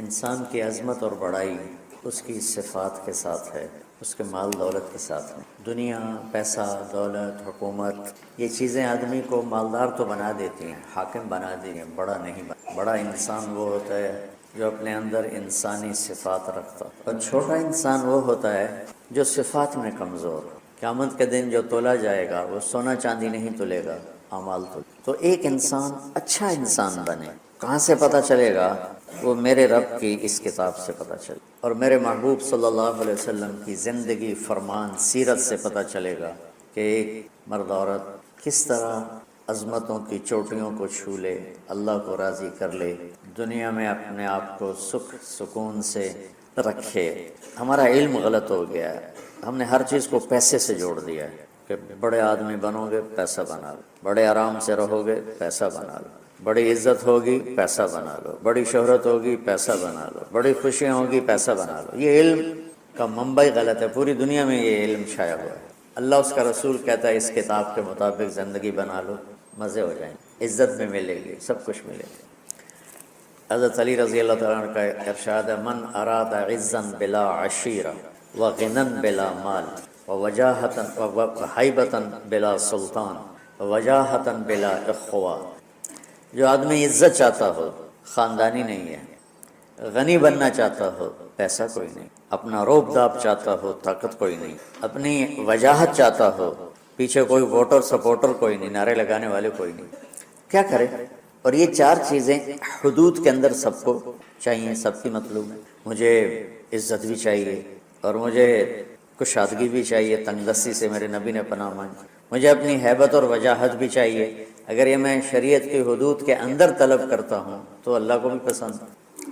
انسان کی عظمت اور بڑائی اس کی صفات کے ساتھ ہے، اس کے مال دولت کے ساتھ ہے۔ دنیا، پیسہ، دولت، حکومت، یہ چیزیں آدمی کو مالدار تو بنا دیتی ہیں، حاکم بنا دیتی ہیں، بڑا نہیں بنا۔ بڑا انسان وہ ہوتا ہے جو اپنے اندر انسانی صفات رکھتا، اور چھوٹا انسان وہ ہوتا ہے جو صفات میں کمزور۔ قیامت کے دن جو تولا جائے گا وہ سونا چاندی نہیں تلے گا، اعمال تو ایک انسان اچھا انسان بنے، کہاں سے پتہ چلے گا؟ وہ میرے رب کی اس کتاب سے پتہ چلے، اور میرے محبوب صلی اللہ علیہ وسلم کی زندگی، فرمان، سیرت سے پتہ چلے گا کہ ایک مرد عورت کس طرح عظمتوں کی چوٹیوں کو چھو لے، اللہ کو راضی کر لے، دنیا میں اپنے آپ کو سکھ سکون سے رکھے۔ ہمارا علم غلط ہو گیا ہے، ہم نے ہر چیز کو پیسے سے جوڑ دیا ہے کہ بڑے آدمی بنو گے پیسہ بنا لو، بڑے آرام سے رہو گے پیسہ بنا لو، بڑی عزت ہوگی پیسہ بنا لو، بڑی شہرت ہوگی پیسہ بنا لو، بڑی خوشیاں ہوگی پیسہ بنا لو۔ یہ علم کا منبع غلط ہے، پوری دنیا میں یہ علم چھایا ہوا ہے۔ اللہ اس کا رسول کہتا ہے اس کتاب کے مطابق زندگی بنا لو، مزے ہو جائیں گے، عزت بھی ملے گی، سب کچھ ملے گا۔ حضرت علی رضی اللہ تعالیٰ عنہ کا ارشاد ہے، من اراد عزا بلا عشیرہ وغنى بلا مال وحیبۃ بلا سلطان وجاہۃ بلا اخوہ۔ جو آدمی عزت چاہتا ہو، خاندانی نہیں ہے، غنی بننا چاہتا ہو، پیسہ کوئی نہیں، اپنا روب داب چاہتا ہو، طاقت کوئی نہیں، اپنی وجاہت چاہتا ہو، پیچھے کوئی ووٹر سپورٹر کوئی نہیں، نعرے لگانے والے کوئی نہیں، کیا کرے؟ اور یہ چار چیزیں حدود کے اندر سب کو چاہیے، سب کی مطلوب ہے۔ مجھے عزت بھی چاہیے، اور مجھے کشادگی بھی چاہیے، تنگ دستی سے میرے نبی نے پناہ مانگی، مجھے اپنی ہیبت اور وجاہت بھی چاہیے۔ اگر یہ میں شریعت کی حدود کے اندر طلب کرتا ہوں تو اللہ کو بھی پسند،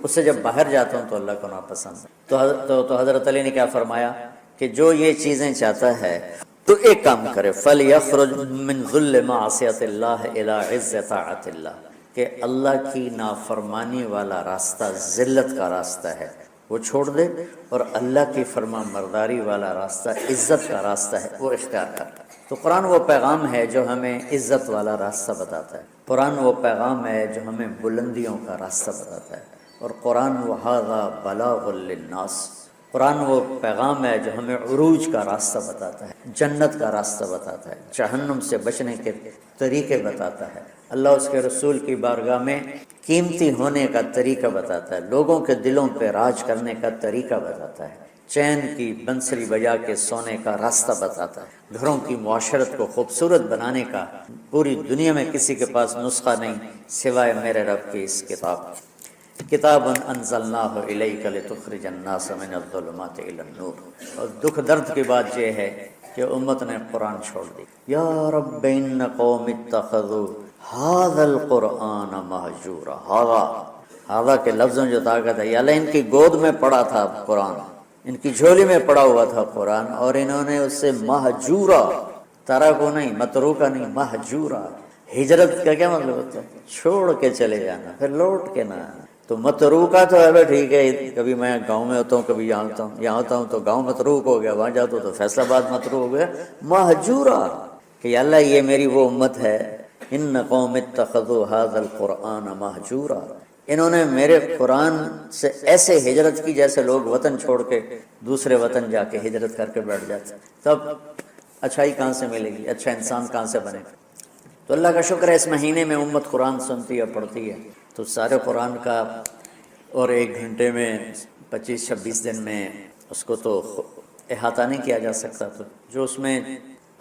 اس سے جب باہر جاتا ہوں تو اللہ کو ناپسند۔ تو حضرت علی نے کیا فرمایا کہ جو یہ چیزیں چاہتا ہے تو ایک کام کرے، فَلْيَخْرُجْ مِنْ ذُلِّ مَعْصِيَةِ اللَّهِ إِلَىٰ عِزِّ طَاعَةِ اللَّهِ، کہ اللہ کی نافرمانی والا راستہ ذلت کا راستہ ہے، وہ چھوڑ دے، اور اللہ کی فرما برداری والا راستہ عزت کا راستہ ہے، وہ اختیار کر۔ تو قرآن وہ پیغام ہے جو ہمیں عزت والا راستہ بتاتا ہے، قرآن وہ پیغام ہے جو ہمیں بلندیوں کا راستہ بتاتا ہے، اور قرآن وَهَذَا بَلَاغٌ لِلنَّاسِ، قرآن وہ پیغام ہے جو ہمیں عروج کا راستہ بتاتا ہے، جنت کا راستہ بتاتا ہے، جہنم سے بچنے کے طریقے بتاتا ہے، اللہ اس کے رسول کی بارگاہ میں قیمتی ہونے کا طریقہ بتاتا ہے، لوگوں کے دلوں پہ راج کرنے کا طریقہ بتاتا ہے، چین کی بنسری بجا کے سونے کا راستہ بتاتا ہے، گھروں کی معاشرت کو خوبصورت بنانے کا پوری دنیا میں کسی کے پاس نسخہ نہیں سوائے میرے رب کی اس کتاب کی۔ کتاب انزلناہ الیک لتخرج الناس من الظلمات الی النور۔ اور دکھ درد کی بات یہ ہے کہ امت نے قرآن چھوڑ دی۔ یا رب ان قوم اتخذوا ھذا القرآن مہجورا۔ ھذا کے لفظوں جو طاقت ہے، یا اللہ ان کی گود میں پڑا تھا قرآن، ان کی جھولی میں پڑا ہوا تھا قرآن، اور انہوں نے اسے مہجورا، ترکو نہیں، متروکا نہیں، مہجورا۔ ہجرت کا کیا مطلب ہوتا ہے؟ چھوڑ کے چلے جانا، پھر لوٹ کے نہ آنا۔ تو متروکا تو ہے ٹھیک ہے، کبھی میں گاؤں میں ہوتا ہوں، کبھی یہاں ہوتا ہوں، یہاں ہوتا ہوں تو گاؤں متروک ہو گیا، وہاں جاتا ہوں تو فیصل آباد متروک ہو گیا۔ مہجورا کہ یا اللہ یہ میری وہ امت ہے، ان قوم اتخذوا ھذا القرآن مہجورا، انہوں نے میرے قرآن سے ایسے ہجرت کی جیسے لوگ وطن چھوڑ کے دوسرے وطن جا کے ہجرت کر کے بیٹھ جاتے۔ تب اچھائی کہاں سے ملے گی؟ اچھا انسان کہاں سے بنے گا؟ تو اللہ کا شکر ہے اس مہینے میں امت قرآن سنتی ہے، پڑھتی ہے، تو سارے قرآن کا اور ایک گھنٹے میں 25-26 دن میں اس کو تو احاطہ نہیں کیا جا سکتا، تو جو اس میں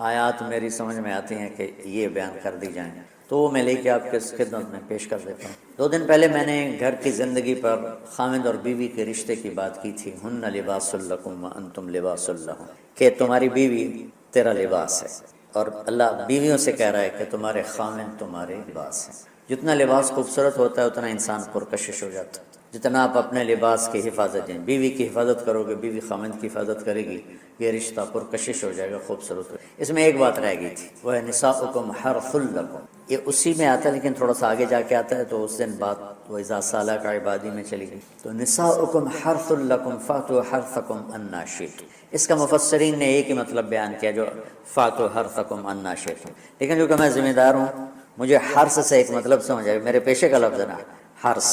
آیات میری سمجھ میں آتی ہیں کہ یہ بیان کر دی جائیں تو وہ میں لے کے آپ کے خدمت میں پیش کر دیتا ہوں۔ 2 دن پہلے میں نے گھر کی زندگی پر خاوند اور بیوی کے رشتے کی بات کی تھی، ہن لباس لکم وانتم لباس لہم، کہ تمہاری بیوی تیرا لباس ہے، اور اللہ بیویوں سے کہہ رہا ہے کہ تمہارے خاوند تمہارے لباس ہیں۔ جتنا لباس خوبصورت ہوتا ہے اتنا انسان پرکشش ہو جاتا ہے۔ جتنا آپ اپنے لباس کی حفاظت دیں، بیوی کی حفاظت کرو گے، بیوی خاوند کی حفاظت کرے گی، یہ رشتہ پرکشش ہو جائے گا، خوبصورت ہو۔ اس میں ایک بات رہ گئی تھی، وہ ہے نساؤکم حرث لکم، یہ اسی میں آتا ہے لیکن تھوڑا سا آگے جا کے آتا ہے، تو اس دن بات وَإِذَا سَأَلَكَ عِبَادِي میں چلی گئی۔ تو نساؤکم حرث لکم فَأْتُوا حَرثَکم أَنَّىٰ شِئْتُمْ، اس کا مفسرین نے ایک ہی مطلب بیان کیا جو فَأْتُوا حَرثَکم أَنَّىٰ شِئْتُمْ، لیکن جو کہ میں ذمہ دار ہوں مجھے حرث سے ایک مطلب سمجھ آئے، میرے پیشے کا لفظ ہے نا حرث،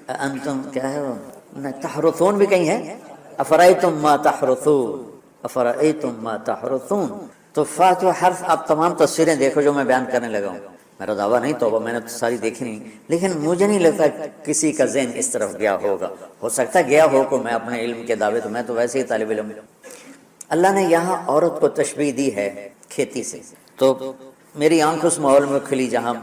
انتم کیا ہے وہ تحرثون بھی کہیں ہے، افرأیتم ما تحرثون، افرأیتم ما تحرثون. تو فات و حرف آپ تمام تصویریں دیکھو جو میں بیان کرنے لگا ہوں. میرا دعویٰ نہیں، توبہ میں نے تو ساری دیکھی نہیں، لیکن مجھے نہیں لگتا کسی کا ذہن اس طرف گیا ہوگا. ہو سکتا گیا ہو کو میں اپنے علم کے دعوے، تو میں تو ویسے ہی طالب علم. اللہ نے یہاں عورت کو تشبیہ دی ہے کھیتی سے. تو میری آنکھ اس ماحول میں کھلی جہاں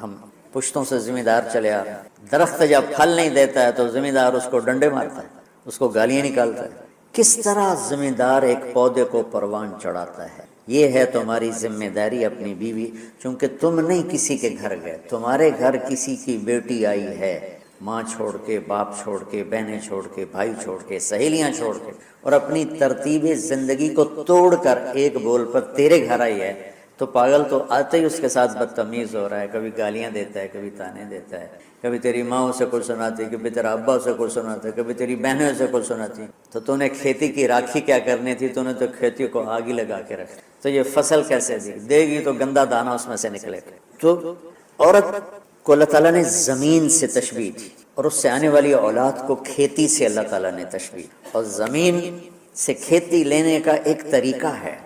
ہم پشتوں سے ذمہ دار چلے آ رہے ہیں. درخت جب پھل نہیں دیتا ہے تو ذمہ دار اس کو ڈنڈے مارتا ہے، اس کو گالیاں نکالتا ہے. کس طرح ذمہ دار ایک پودے کو پروان چڑھاتا ہے. یہ ہے تمہاری ذمہ داری اپنی بیوی، چونکہ تم نہیں کسی کے گھر گئے، تمہارے گھر کسی کی بیٹی آئی ہے، ماں چھوڑ کے، باپ چھوڑ کے، بہنیں چھوڑ کے، بھائی چھوڑ کے، سہیلیاں چھوڑ کے، اور اپنی ترتیب زندگی کو توڑ کر ایک بول پر تیرے گھر آئی ہے. تو پاگل تو آتے ہی اس کے ساتھ بدتمیز ہو رہا ہے، کبھی گالیاں دیتا ہے، کبھی تانے دیتا ہے، کبھی تیری ماں اسے کچھ سناتی، کبھی تیرا ابا اسے کچھ سناتا، کبھی تیری بہنیں اسے کچھ سناتی. تو نے کھیتی کی راکھی کیا کرنی تھی، نے تو کھیتی کو آگ ہی لگا کے رکھ. تو یہ فصل کیسے دے گی تو گندا دانہ اس میں سے نکلے. تو عورت کو اللہ تعالیٰ نے زمین سے تشبیہ دی، اور اس سے آنے والی اولاد کو کھیتی سے اللہ تعالیٰ نے تشبیہ. اور زمین سے کھیتی لینے کا ایک طریقہ ہے،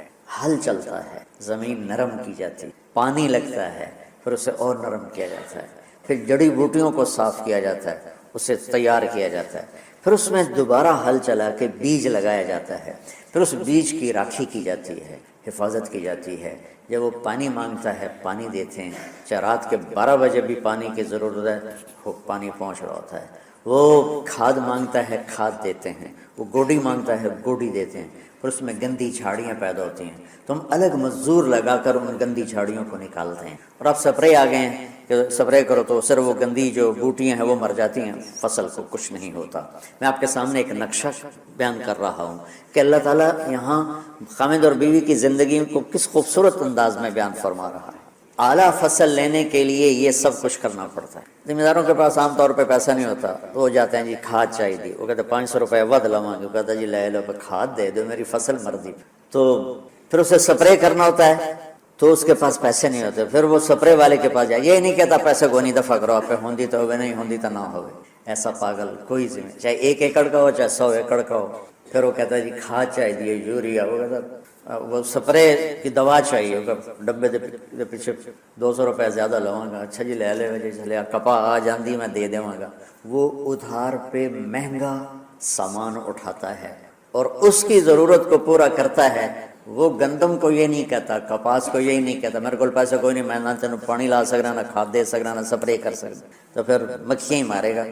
ہل چلتا ہے، زمین نرم کی جاتی، پانی لگتا ہے، پھر اسے اور نرم کیا جاتا ہے، پھر جڑی بوٹیوں کو صاف کیا جاتا ہے، اسے تیار کیا جاتا ہے، پھر اس میں دوبارہ ہل چلا کے بیج لگایا جاتا ہے، پھر اس بیج کی راکھی کی جاتی ہے، حفاظت کی جاتی ہے. جب وہ پانی مانگتا ہے پانی دیتے ہیں، چاہے رات کے 12 بجے بھی پانی کی ضرورت ہے، وہ پانی پہنچ رہا ہوتا ہے. وہ کھاد مانگتا ہے کھاد دیتے ہیں، وہ گوڈی مانگتا ہے گوڈی دیتے ہیں. پھر اس میں گندی جھاڑیاں پیدا ہوتی ہیں تو ہم الگ مزدور لگا کر ان گندی جھاڑیوں کو نکالتے ہیں. اور اب سپرے آ گئے ہیں کہ سپرے کرو تو صرف وہ گندی جو بوٹیاں ہیں وہ مر جاتی ہیں، فصل کو کچھ نہیں ہوتا. میں آپ کے سامنے ایک نقشہ بیان کر رہا ہوں کہ اللہ تعالیٰ یہاں خامد اور بیوی کی زندگی کو کس خوبصورت انداز میں بیان فرما رہا ہے. اعلیٰ فصل لینے کے لیے یہ سب کچھ کرنا پڑتا ہے. ذمہ داروں کے پاس عام طور پہ پیسہ نہیں ہوتا، تو وہ جاتے ہیں جی کھاد چاہیے، وہ کہتے ہیں 500 روپے ود لواں گے، وہ کہتا ہے جی لے لو کھاد دے دو میری فصل مر دی. تو پھر اسے سپرے کرنا ہوتا ہے تو اس کے پاس پیسے نہیں ہوتے، پھر وہ سپرے والے کے پاس جائے. یہ نہیں کہتا پیسے کو نہیں دفع کرو، آپ پہ ہوندی تو ہوئے، نہیں ہوندی تو نہ ہوئے. ایسا پاگل کوئی ذمہ، چاہے 1 ایکڑ کا ہو چاہے 100 ایکڑ کا ہو. پھر وہ کہتا ہے جی کھاد چاہیے، یوریا، وہ کہتا وہ سپرے کی دوا چاہیے، ڈبے دے پیچھے 200 روپے زیادہ لواں گا. اچھا جی لے لے جی چلے کپا آ جاندی میں دے دوں گا. وہ ادھار پہ مہنگا سامان اٹھاتا ہے اور اس کی ضرورت کو پورا کرتا ہے. وہ گندم کو یہ نہیں کہتا، کپاس کو یہی نہیں کہتا میرے کو پیسے کوئی نہیں، میں نہ تینوں پانی لا سکنا، نہ کھاد دے سکنا، نہ سپرے کر سکنا. تو پھر مکھیاں ہی مارے گا،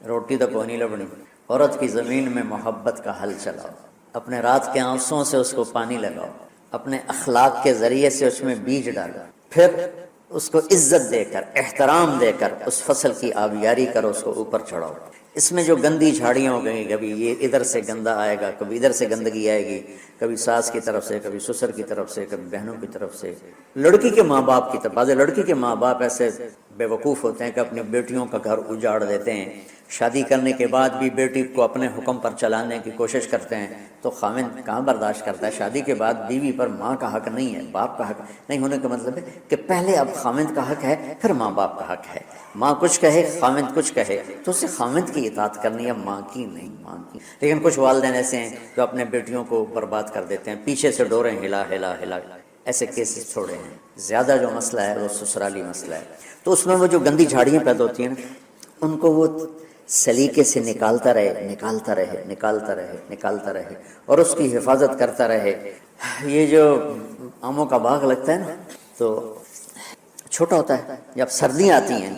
روٹی تو کوئی نہیں لبنی. عورت کی زمین میں محبت کا حل چلاؤ، اپنے رات کے آنسوں سے اس کو پانی لگاؤ، اپنے اخلاق کے ذریعے سے اس میں بیج ڈالو، پھر اس کو عزت دے کر، احترام دے کر اس فصل کی آبیاری کرو، اس کو اوپر چڑھاؤ. اس میں جو گندی جھاڑیاں ہو گئیں، کبھی یہ ادھر سے گندا آئے گا، کبھی ادھر سے گندگی آئے گی، کبھی ساس کی طرف سے، کبھی سسر کی طرف سے، کبھی بہنوں کی طرف سے، لڑکی کے ماں باپ کی طرف. بعض لڑکی کے ماں باپ ایسے بے وقوف ہوتے ہیں کہ اپنی بیٹیوں کا گھر اجاڑ دیتے ہیں. شادی کرنے کے بعد بھی بیٹی کو اپنے حکم پر چلانے کی کوشش کرتے ہیں. تو خاوند کہاں برداشت کرتا ہے؟ شادی کے بعد بیوی پر ماں کا حق نہیں ہے، باپ کا حق نہیں ہونے کا مطلب ہے کہ پہلے اب خاوند کا حق ہے، پھر ماں باپ کا حق ہے. ماں کچھ کہے، خاوند کچھ کہے تو اسے خاوند کی اطاعت کرنی ہے، ماں کی نہیں، ماں کی. لیکن کچھ والدین ایسے ہیں جو اپنے بیٹیوں کو برباد کر دیتے ہیں، پیچھے سے ڈوریں ہلا ہلا ہلا. ایسے کیسز چھوڑے ہیں. زیادہ جو مسئلہ ہے وہ سسرالی مسئلہ ہے. تو اس میں وہ جو گندی جھاڑیاں پیدا ہوتی ہیں نا، ان کو وہ سلیقے سے نکالتا رہے، نکالتا رہے، نکالتا رہے، نکالتا رہے، اور اس کی حفاظت کرتا رہے. یہ جو آموں کا باغ لگتا ہے نا، تو چھوٹا ہوتا ہے، جب سردیاں آتی ہیں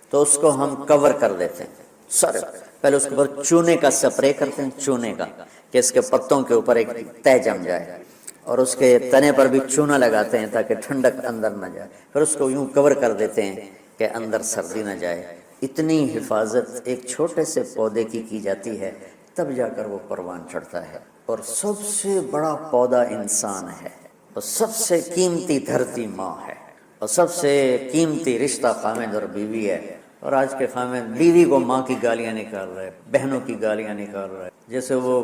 تو اس کو ہم کور کر دیتے ہیں. سر پہلے اس کے اوپر چونے کا سپرے کرتے ہیں، چونے کا، کہ اس کے پتوں کے اوپر ایک تہ جم جائے، اور اس کے تنے پر بھی چونا لگاتے ہیں تاکہ ٹھنڈک اندر نہ جائے. پھر اس کو یوں کور کر دیتے ہیں کہ اندر سردی نہ جائے. اتنی حفاظت ایک چھوٹے سے پودے کی جاتی ہے، تب جا کر وہ پروان چڑھتا ہے. اور سب سے بڑا پودا انسان ہے، اور سب سے قیمتی دھرتی ماں ہے، اور سب سے قیمتی رشتہ خاوند اور بیوی ہے. اور آج کے خاوند بیوی کو ماں کی گالیاں نکال رہے، بہنوں کی گالیاں نکال رہے، جیسے وہ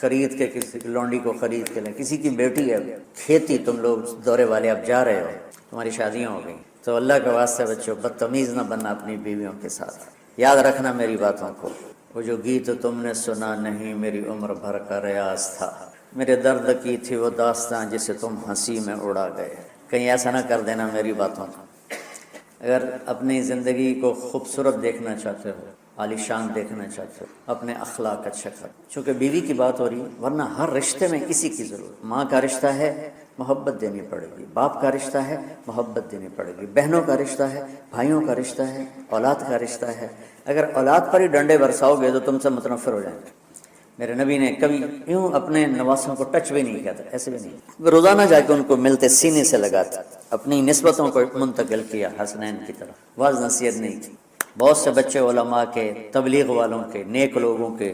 خرید کے کسی لونڈی کو خرید کے لیں. کسی کی بیٹی ہے، کھیتی، تم لوگ دورے والے اب جا رہے ہو، تمہاری شادیاں ہو گئیں، تو اللہ کے واسطے بچوں بدتمیز نہ بننا اپنی بیویوں کے ساتھ. یاد رکھنا میری باتوں کو. وہ جو گیت تم نے سنا نہیں میری عمر بھر کا ریاض تھا، میرے درد کی تھی وہ داستان جسے تم ہنسی میں اڑا گئے۔ کہیں ایسا نہ کر دینا میری باتوں کا۔ اگر اپنی زندگی کو خوبصورت دیکھنا چاہتے ہو، عالی شان دیکھنا چاہتے ہو، اپنے اخلاق اچھا کر، چونکہ بیوی کی بات ہو رہی ہے، ورنہ ہر رشتے میں اسی کی ضرورت۔ ماں کا رشتہ ہے، محبت دینی پڑے گی، باپ کا رشتہ ہے، محبت دینی پڑے گی، بہنوں کا رشتہ ہے، بھائیوں کا رشتہ ہے، اولاد کا رشتہ ہے۔ اگر اولاد پر ہی ڈنڈے برساؤ گے تو تم سے متنفر ہو جائیں گے۔ میرے نبی نے کبھی یوں اپنے نواسوں کو ٹچ بھی نہیں کیا تھا، ایسے بھی نہیں، روزانہ جا کے ان کو ملتے، سینے سے لگاتے، اپنی نسبتوں کو منتقل کیا حسنین کی طرف، واعظ نصیحت نہیں کی۔ بہت سے بچے علماء کے، تبلیغ والوں کے، نیک لوگوں کے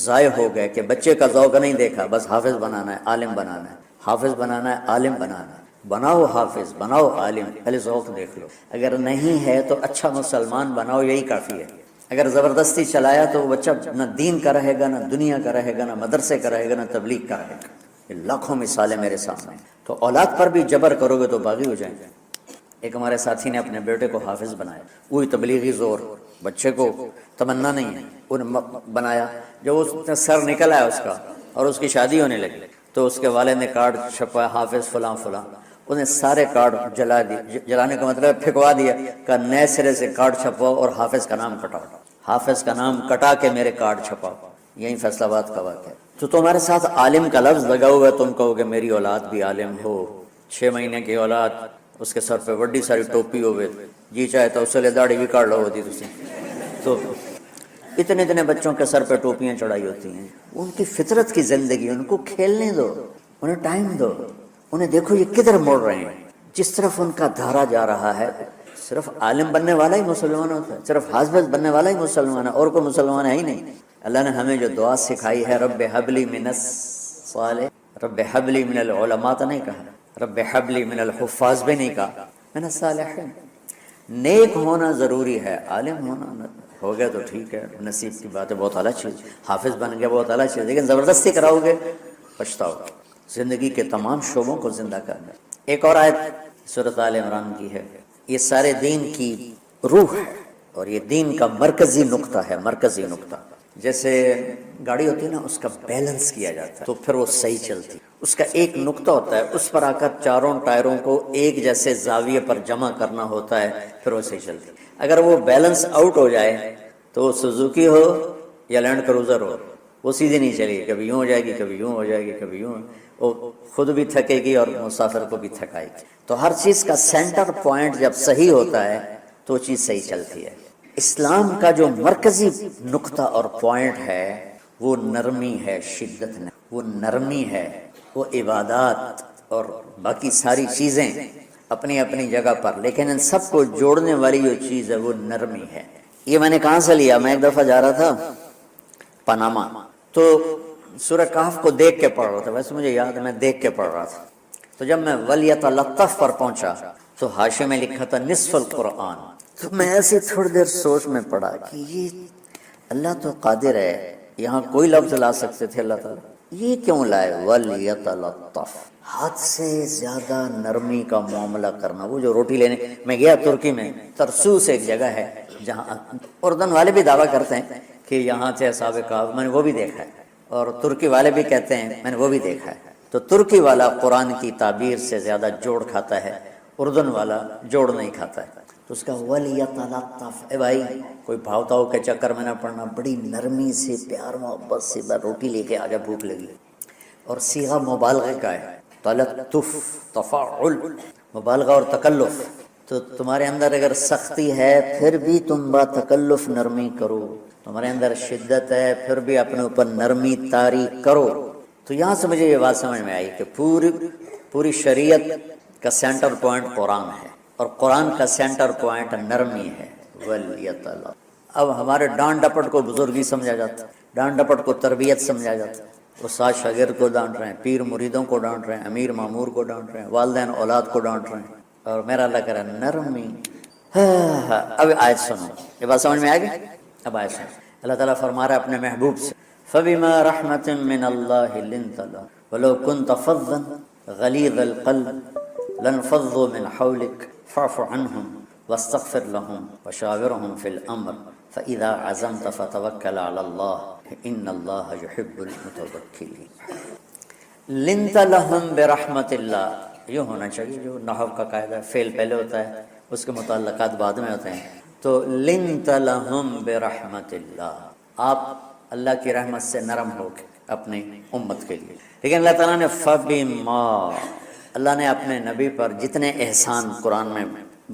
ضائع ہو گئے کہ بچے کا ذوق نہیں دیکھا، بس حافظ بنانا ہے، عالم بنانا ہے، حافظ بنانا ہے، عالم بنانا ہے۔ بناؤ حافظ، بناؤ عالم، پہلے ذوق دیکھ لو۔ اگر نہیں ہے تو اچھا مسلمان بناؤ، یہی کافی ہے۔ اگر زبردستی چلایا تو وہ بچہ نہ دین کا رہے گا، نہ دنیا کا رہے گا، نہ مدرسے کا رہے گا، نہ تبلیغ کا رہے گا۔ یہ لاکھوں مثالیں میرے سامنے۔ تو اولاد پر بھی جبر کرو گے تو باغی ہو جائیں گے۔ ایک ہمارے ساتھی نے اپنے بیٹے کو حافظ بنایا، وہی تبلیغی زور، بچے کو تمنا نہیں ہے، انہیں بنایا۔ جب اس سر نکل آیا اس کا اور اس کی شادی ہونے لگی تو اس کے والد نے کارڈ چھپایا، حافظ فلاں فلاں، انہیں سارے کارڈ جلا دیے۔ جلانے کا مطلب پھینکوا دیا، کہ نئے سرے سے کارڈ چھپاؤ اور حافظ کا نام کٹاؤ، حافظ کا نام کٹا کے میرے کارڈ چھپاؤ۔ یہی فیصل آباد کا واقعہ ہے۔ تو تمہارے ساتھ عالم کا لفظ لگا ہوا ہے، تم کہو گے میری اولاد بھی عالم ہو۔ 6 مہینے کی اولاد، اس کے سر پہ بڑی ساری ٹوپی ہوئے، جی چاہے تو اس سے داڑھی بھی کاٹ لو ہوتی تھی۔ تو اتنے اتنے بچوں کے سر پہ ٹوپیاں چڑھائی ہوتی ہیں۔ ان کی فطرت کی زندگی، ان کو کھیلنے دو، انہیں ٹائم دو، انہیں دیکھو یہ کدھر مڑ رہے ہیں، جس طرف ان کا دھارا جا رہا ہے۔ صرف عالم بننے والا ہی مسلمان ہوتا ہے، صرف حافظ بننے والا ہی مسلمان ہے، اور کوئی مسلمان ہے ہی نہیں۔ اللہ نے ہمیں جو دعا سکھائی ہے، رب حبلی من الصالح، رب حبلی من العلماء تو نہیں کہا، رب حبلی من الحفاظ بھی نہیں کہا، من الصالحین۔ نیک ہونا ضروری ہے، عالم ہونا ہو گیا تو ٹھیک ہے، نصیب کی بات ہے، بہت اعلیٰ چیز، حافظ بن گیا بہت اعلیٰ چیز، لیکن زبردستی کراؤ گے پچھتاؤ گے۔ زندگی کے تمام شعبوں کو زندہ کرنا۔ ایک اور آیت سورۃ آل عمران کی ہے، یہ سارے دین کی روح ہے اور یہ دین کا مرکزی نقطہ ہے، مرکزی نقطہ۔ جیسے گاڑی ہوتی ہے نا، اس کا بیلنس کیا جاتا ہے تو پھر وہ صحیح چلتی، اس کا ایک نقطہ ہوتا ہے، اس پر آ کر چاروں ٹائروں کو ایک جیسے زاویے پر جمع کرنا ہوتا ہے، پھر وہ صحیح چلتی۔ اگر وہ بیلنس آؤٹ ہو جائے تو سوزوکی ہو یا لینڈ کروزر ہو، وہ سیدھی نہیں چلے گی، کبھی یوں ہو جائے گی، کبھی یوں ہو جائے گی، کبھی یوں، وہ خود بھی تھکے گی اور مسافر کو بھی تھکائے گی۔ تو ہر چیز کا سینٹر پوائنٹ جب صحیح ہوتا ہے تو چیز صحیح چلتی ہے۔ اسلام کا جو مرکزی نقطہ اور پوائنٹ ہے وہ نرمی ہے، شدت نہیں، وہ نرمی ہے، وہ عبادات اور باقی ساری چیزیں اپنی اپنی جگہ پر، لیکن ان سب کو جوڑنے والی جو چیز ہے وہ نرمی ہے۔ یہ میں نے کہاں سے لیا؟ میں ایک دفعہ جا رہا تھا پاناما، تو سورہ کہف کو دیکھ کے پڑھ رہا تھا، ویسے مجھے یاد ہے میں دیکھ کے پڑھ رہا تھا۔ تو جب میں وَلْيَتَلَطَّفْ پر پہنچا تو حاشیے میں لکھا تھا نصف القرآن۔ تو میں ایسے تھوڑی دیر سوچ میں پڑا کہ یہ اللہ تو قادر ہے، یہاں کوئی لفظ لا سکتے تھے اللہ تعالیٰ، یہ کیوں لائے؟ وَلْيَتَلَطَّفْ، حد سے زیادہ نرمی کا معاملہ کرنا۔ وہ جو روٹی لینے میں گیا ترکی میں، ترسوس ایک جگہ ہے جہاں اردن والے بھی دعویٰ کرتے ہیں کہ یہاں سے اصحاب کہف، میں نے وہ بھی دیکھا ہے، اور ترکی والے بھی کہتے ہیں میں نے وہ بھی دیکھا ہے۔ تو ترکی والا قرآن کی تعبیر سے زیادہ جوڑ کھاتا ہے، اردن والا جوڑ نہیں کھاتا ہے۔ تو اس کا وَلْيَتَلَطَّفْ، اے بھائی کوئی بھاؤ تاؤ کے چکر میں نہ پڑنا، بڑی نرمی سے، پیار محبت سے، روٹی لے کے آجا، بھوک لگی۔ اور صیغہ مبالغہ کا ہے، تلطف، تفاعل، مبالغہ اور تکلف۔ تو تمہارے اندر اگر سختی ہے پھر بھی تم با تکلف نرمی کرو، تمہارے اندر شدت ہے پھر بھی اپنے اوپر نرمی طاری کرو۔ تو یہاں سے مجھے یہ بات سمجھ میں آئی کہ پوری شریعت کا سینٹر پوائنٹ قرآن ہے، اور قرآن کا سینٹر پوائنٹ نرمی ہے۔ وَلْيَتَلَطَّفْ۔ اب ہمارے ڈانٹ ڈپٹ کو بزرگی سمجھا جاتا ہے، ڈانٹ ڈپٹ کو تربیت سمجھا جاتا ہے۔ استاد شاگرد کو ڈانٹ رہے ہیں، پیر مریدوں کو ڈانٹ رہے ہیں، امیر مامور کو ڈانٹ رہے ہیں، والدین اولاد کو ڈانٹ رہے ہیں، اور میرا اللہ کہہ رہا ہے نرمی۔ اب آیت سنو، یہ بات سمجھ میں آ گئی؟ اب آیت سنو، اللہ تعالیٰ فرما رہا ہے اپنے محبوب سے، فَبِمَا رَحْمَةٍ مِّنَ اللَّهِ لِنتَ لَهُمْ وَلَوْ كُنتَ فَظًّا غَلِيظَ الْقَلْبِ لَانفَضُّوا مِنْ حَوْلِكَ فَاعْفُ عَنْهُمْ وَاسْتَغْفِرْ لَهُمْ وَشَاوِرْهُمْ فِي الْأَمْرِ فإذا عزمت فتوکل علی اللہ ان اللہ یحب المتوکلین۔ لنت لہم برحمت اللہ، یہ ہونا چاہیے جو نحو کا قاعدہ ہے، فعل پہلے ہوتا ہے اس کے متعلقات بعد میں ہوتے ہیں، تو لنت لہم برحمت اللہ، آپ اللہ کی رحمت سے نرم ہو کے اپنی امت کے لیے۔ لیکن اللہ تعالیٰ نے فبما، اللہ نے اپنے نبی پر جتنے احسان قرآن میں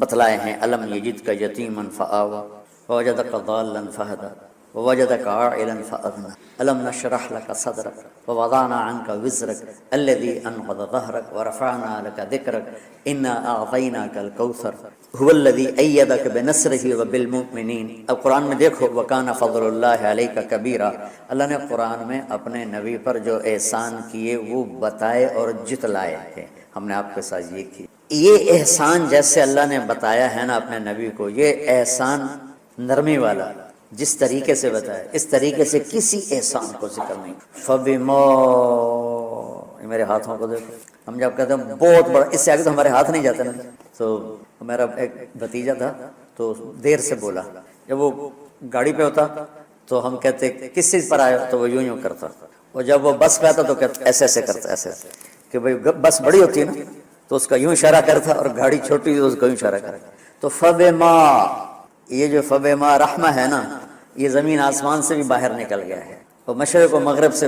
بتلائے ہیں، الم یجدک یتیما فآوی ووجدک ضالا فہدی ووجدک عائلا فأغنی الم نشرح لک صدرک ووضعنا عنک وزرک الذی انقض ظہرک ورفعنا لک ذکرک انا اعطیناک الکوثر هو الذی ایدک بنصرہ وبالمؤمنین۔ اب قرآن میں دیکھو وکان فضل اللہ علیک کبیرا، اللہ نے قرآن میں اپنے نبی پر جو احسان کیے وہ بتائے اور جتلائے تھے، ہم نے آپ کے ساتھ یہ کی۔ یہ احسان جیسے اللہ نے بتایا ہے نا اپنے نبی کو، یہ احسان نرمی والا جس طریقے سے بتایا، اس طریقے سے کسی احسان کو ذکر نہیں۔ فبما، میرے ہاتھوں کو دیکھو، ہم جب کہتے ہیں بہت بڑا، اس سے آگے تو ہمارے ہاتھ نہیں جاتے نا۔ تو میرا ایک بھتیجا تھا تو دیر سے بولا، جب وہ گاڑی پہ ہوتا تو ہم کہتے کس چیز پر آئے، تو وہ یوں یوں کرتا، اور جب وہ بس پہ آتا تو کہتا ایسے ایسے کرتا، ایسے ایسے، کہ بھائی بس بڑی ہوتی ہے نا تو اس کا یوں اشارہ کرتا اور گاڑی چھوٹی تو اس کا یوں اشارہ کرتا۔ تو فبما، یہ جو فبما رحمہ ہے نا، یہ زمین آسمان سے بھی باہر نکل گیا ہے، وہ مشرق و مغرب سے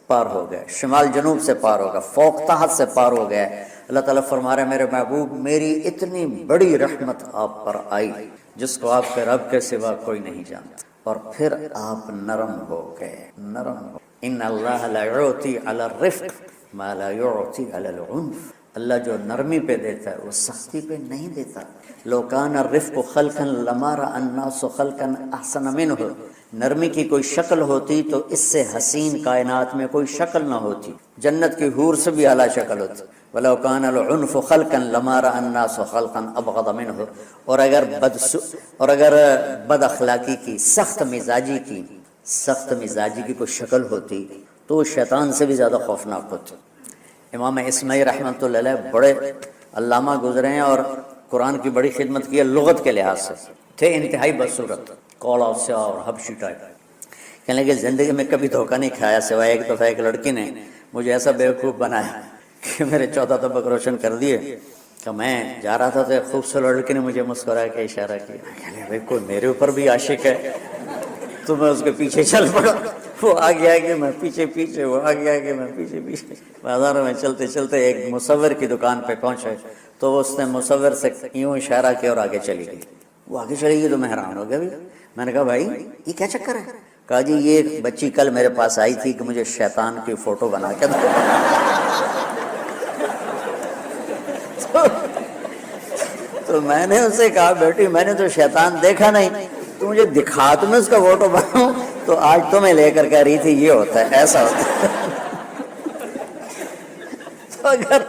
پار ہو گیا، شمال جنوب سے پار ہو گیا، فوق تحت سے پار ہو گیا۔ اللہ تعالیٰ فرما رہے ہیں میرے محبوب میری اتنی بڑی رحمت آپ پر آئی جس کو آپ کے رب کے سوا کوئی نہیں جانتا، اور پھر آپ نرم ہو گئے، نرم ہو۔ ان اللہ لا یعطی علی الرفق ما لا یعطی علی العنف، اللہ جو نرمی پہ دیتا ہے وہ سختی پہ نہیں دیتا۔ لو کان الرفق خلقا لما رأى الناس خلقا احسن منہ، نرمی کی کوئی شکل ہوتی تو اس سے حسین کائنات میں کوئی شکل نہ ہوتی، جنت کی حور سے بھی اعلیٰ شکل ہوتی۔ ولو کان العنف خلقا لما رأى الناس خلقا ابغض منہ، اور اگر بد اخلاقی کی، سخت مزاجی کی کوئی شکل ہوتی تو وہ شیطان سے بھی زیادہ خوفناک ہوتی۔ امام اسماعیل رحمۃ اللہ علیہ بڑے علامہ گزرے ہیں اور قرآن کی بڑی خدمت کی ہے لغت کے لحاظ سے، تھے انتہائی بدصورت، کوڑا سے اور حبشی ٹائپ، کہنے لگے زندگی میں کبھی دھوکہ نہیں کھایا سوائے ایک دفعہ ایک لڑکی نے مجھے ایسا بیوقوف بنایا کہ میرے 14 طبق روشن کر دیے کہ میں جا رہا تھا تو ایک خوبصورت لڑکی نے مجھے مسکرا کے اشارہ کیا، کہنے بھائی کوئی میرے اوپر بھی عاشق ہے، تو میں اس کے پیچھے چل پڑا، وہ آگے آگے میں پیچھے، وہ آگے آگے میں پیچھے۔ بازار میں چلتے چلتے ایک مصور کی دکان پہ پہنچے تو اس نے مصور سے یوں اشارہ کیا اور آگے چلی گئی۔ وہ آگے چلی گئی تو میں حیران ہو گیا، میں نے کہا بھائی یہ کیا چکر ہے؟ کہا جی یہ بچی کل میرے پاس آئی تھی کہ مجھے شیطان کی فوٹو بنا کے دو۔ تو میں نے اسے کہا بیٹی میں نے تو شیطان دیکھا نہیں، تو مجھے دکھا تو میں اس کا فوٹو بناؤں، تو آج تو میں لے کر کہہ رہی تھی یہ ہوتا ہے، ایسا ہوتا ہے۔ تو اگر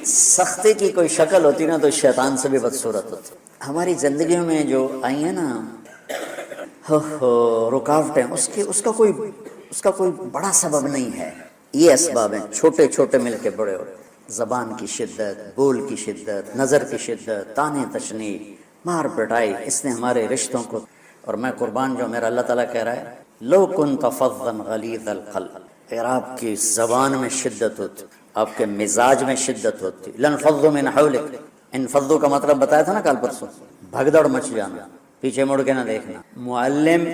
سختی کی کوئی شکل ہوتی نا تو شیطان سے بھی بدصورت ہوتی۔ ہماری زندگیوں میں جو آئی ہیں نا رکاوٹیں، اس کا کوئی بڑا سبب نہیں ہے، یہ اسباب ہیں چھوٹے چھوٹے مل کے بڑے ہو، زبان کی شدت، بول کی شدت، نظر کی شدت، طعنے تشنیع، مار پٹائی، اس نے ہمارے رشتوں کو، اور میں قربان جو میرا اللہ تعالیٰ کہہ رہا ہے لو کنت فظا غلیظ القلب، اگر آپ کی زبان میں شدت ہوتی، آپ کے مزاج میں شدت ہوتی، لانفضوا من حولک، انفضوا کا مطلب بتایا تھا نا کل پرسوں، بھگدڑ مچ جانا، پیچھے مڑ کے نہ دیکھنا، معلم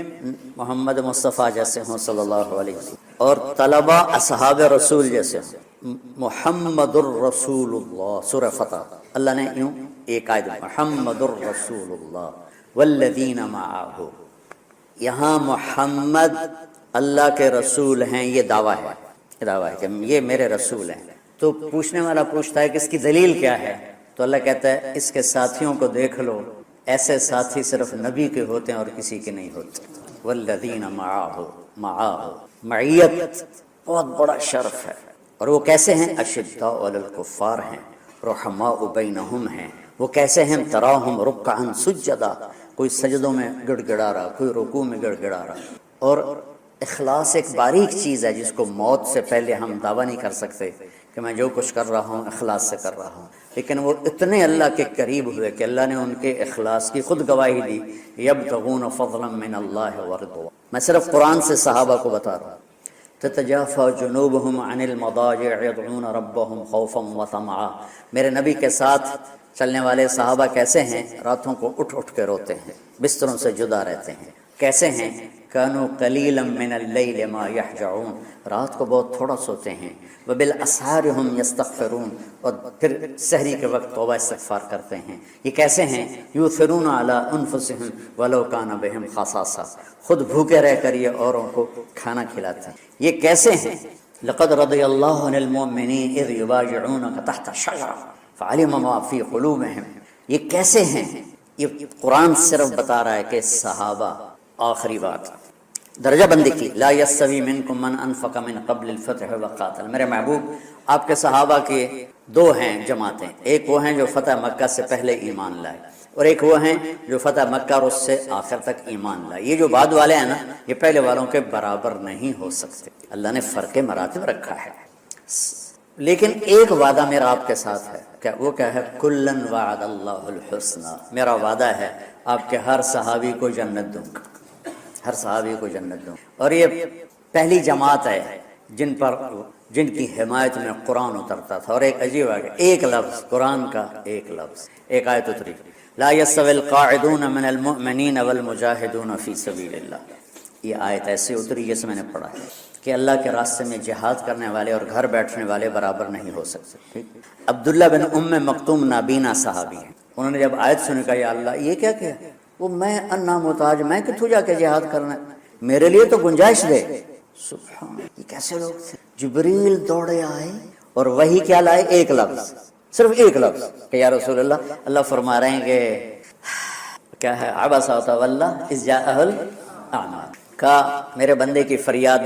محمد مصطفیٰ جیسے ہوں صلی اللہ علیہ وسلم، اور طلبہ اصحاب رسول جیسے ہوں، محمد الرسول اللہ، سورہ فتح اللہ نے یوں ایک آیت محمد الرسول اللہ والذین معہ، یہاں محمد اللہ کے رسول ہیں، یہ دعویٰ ہے کہ یہ میرے رسول ہیں۔ تو پوچھنے والا پوچھتا ہے کہ اس کی دلیل کیا ہے، تو اللہ کہتا ہے اس کے ساتھیوں کو دیکھ لو، ایسے ساتھی صرف نبی کے ہوتے ہیں اور کسی کے نہیں ہوتے۔ والذین معہ، معیت بہت بڑا شرف ہے، اور وہ کیسے ہیں؟ اشداء علی الکفار ہیں، رحماء بینہم ہیں، وہ کیسے ہیں؟ تراہم رکعا سجدا، کوئی سجدوں میں گڑ گڑا رہا، کوئی رکوع میں گڑ گڑا رہا۔ اور اخلاص ایک باریک چیز ہے جس کو موت سے پہلے ہم دعویٰ نہیں کر سکتے کہ کہ میں جو کچھ کر رہا ہوں اخلاص سے کر رہا ہوں، لیکن وہ اتنے اللہ کے قریب ہوئے کہ اللہ نے ان کے اخلاص کی خود گواہی دی، یبتغون فضلا من اللہ ورضوانہ۔ میں صرف قرآن سے صحابہ کو بتا رہا ہوں، تتجافى جنوبهم عن المضاجع يدعون ربهم خوفا وطمعا۔ میرے نبی کے ساتھ چلنے والے صحابہ کیسے ہیں؟ راتوں کو اٹھ اٹھ کے روتے ہیں، بستروں سے جدا رہتے ہیں۔ کیسے ہیں؟ كانوا قليلا من الليل ما يهجعون، رات کو بہت تھوڑا سوتے ہیں۔ وبالاسحار هم يستغفرون، اور پھر سحری کے وقت توبہ استغفار کرتے ہیں۔ یہ کیسے ہیں؟ یؤثرون علی انفسهم ولو كان بهم خصاصہ، خود بھوکے رہ کر یہ اوروں کو کھانا کھلاتے ہیں۔ یہ کیسے ہیں؟ لقد رضی اللہ عن المؤمنین اذ یبایعونک تحت الشجرہ فعلم ما فی قلوبهم۔ یہ کیسے ہیں؟ یہ قرآن صرف بتا رہا ہے کہ صحابہ، آخری بات درجہ بندی کی، لا یستوی منکم من انفق من قبل الفتح وقاتل۔ میرے محبوب، آپ کے صحابہ کے دو ہیں جماعتیں، ایک وہ ہیں جو فتح مکہ سے پہلے ایمان لائے، اور ایک وہ ہیں جو فتح مکہ اور اس سے آخر تک ایمان لائے۔ یہ جو بعد والے ہیں نا، یہ پہلے والوں کے برابر نہیں ہو سکتے، اللہ نے فرق مراتب رکھا ہے۔ لیکن ایک وعدہ میرا آپ کے ساتھ ہے، کیا وہ کیا ہے؟ کلن وعد اللہ الحسنى، میرا وعدہ ہے آپ کے ہر صحابی کو جنت دوں گا، ہر صحابی کو جنت دوں۔ اور یہ پہلی جماعت ہے جن کی حمایت میں قرآن اترتا تھا۔ اور ایک عجیب ہے، ایک لفظ قرآن کا، ایک لفظ، ایک آیت اتری، لا یستوی القاعدون من المؤمنین والمجاہدون فی سبیل اللہ۔ یہ آیت ایسے اتری جیسے میں نے پڑھا ہے کہ اللہ کے راستے میں جہاد کرنے والے اور گھر بیٹھنے والے برابر نہیں ہو سکتے۔ عبداللہ بن ام مکتوم نابینا صحابی ہیں، انہوں نے جب آیت سنی کہا یا اللہ یہ کیا کیا؟ وہ میں انا محتاج، میں کتوں جا کے جہاد کرنا ہے، میرے لیے تو گنجائش دے۔ سبحان، یہ کیسے لوگ تھے؟ جبریل دوڑے آئے اور وہی کیا لائے؟ ایک لفظ، صرف ایک لفظ کہ یا رسول اللہ۔ اللہ فرما رہے ہیں کہ کیا ہے؟ عبس وتولی اذ جاءہ الاعمى، کہا میرے بندے کی فریاد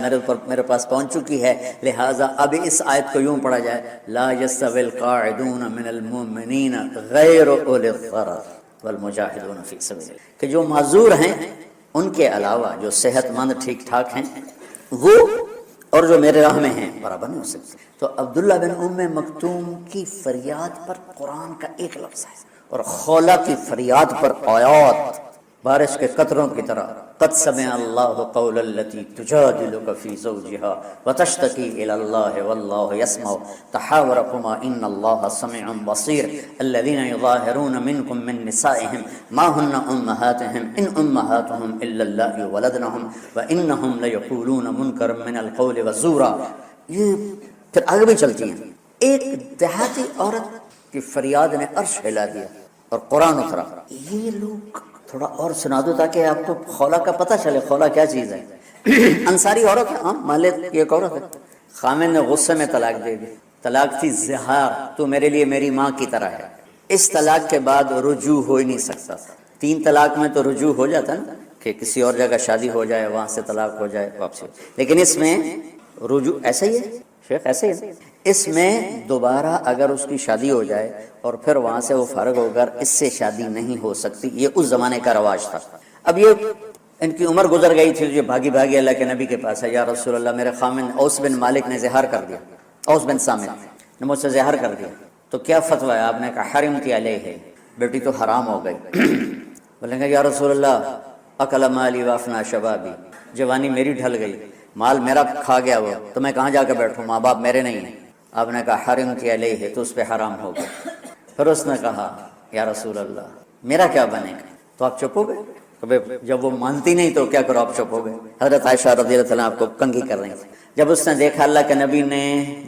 میرے پاس پہنچ چکی ہے، لہٰذا اب اس آیت کو یوں پڑھا جائے، لا یستوی القاعدون من المؤمنین غیر اولی الضرر والمجاہدون فی سبیل اللہ، کہ جو معذور ہیں ان کے علاوہ جو صحت مند ٹھیک ٹھاک ہیں وہ اور جو میرے راہ میں ہیں برابر نہیں ہو سکتے۔ تو عبداللہ بن ام مکتوم کی فریاد پر قرآن کا ایک لفظ ہے، اور خولہ کی فریاد پر آیات بارش کے قطروں کی طرح، قد سمع اللہ قول التی تجادلک فی زوجہا وتشتکی الی اللہ واللہ یسمع تحاورکما ان اللہ سمیع بصیر الذین یظاہرون منکم من نسائہم ما ہن امہاتہم ان امہاتہم الا اللہ ولدنہم وانہم لیقولون منکرا من القول وزورا۔ یہ پھر آگے بھی چلتی ہیں۔ ایک دیہاتی عورت کی فریاد نے عرش ہلا دیا اور قرآن اترا۔ یہ لوگ تھوڑا اور سنا دو تاکہ آپ کو خولہ کا پتہ چلے، خولہ کیا چیز ہے۔ انصاری عورت ہے، ہاں مالک کی ایک عورت ہے، خامن نے غصے میں طلاق دے دی، طلاق تھی زہار، تو میرے لیے میری ماں کی طرح ہے۔ اس طلاق کے بعد رجوع ہو ہی نہیں سکتا۔ 3 طلاق میں تو رجوع ہو جاتا نا کہ کسی اور جگہ شادی ہو جائے، وہاں سے طلاق ہو جائے واپسی، لیکن اس میں رجوع ایسا ہی ہے شیخ، ایسے ہی ہے۔ اس میں دوبارہ اگر اس کی شادی ہو جائے اور پھر وہاں سے وہ فارغ ہو کر اس سے شادی نہیں ہو سکتی، یہ اس زمانے کا رواج تھا۔ اب یہ ان کی عمر گزر گئی تھی، جو بھاگی بھاگی اللہ کے نبی کے پاس ہے، یا رسول اللہ میرے خامن اوس بن مالک نے زہار کر دیا، اوس بن صامت نے مجھ سے زہار کر دیا، تو کیا فتویٰ ہے؟ آپ نے کہا حرمتی علیہ، بیٹی تو حرام ہو گئی۔ بولیں گے یا رسول اللہ اکل مالی وافنا شبابی، جوانی میری ڈھل گئی، مال میرا کھا گیا وہ، تو میں کہاں جا کے بیٹھوں، ماں باپ میرے نہیں ہیں۔ آپ نے کہا حرمتی علیہ، تو اس پہ حرام ہو گیا۔ پھر اس نے کہا یا رسول اللہ میرا کیا بنے گا؟ تو آپ چپ ہو گئے؟ جب وہ مانتی نہیں تو کیا کرو، آپ چپ ہو گئے۔ حضرت عائشہ رضی اللہ عنہا آپ کو کنگھی کر رہی تھی، جب اس نے دیکھا اللہ کے نبی نے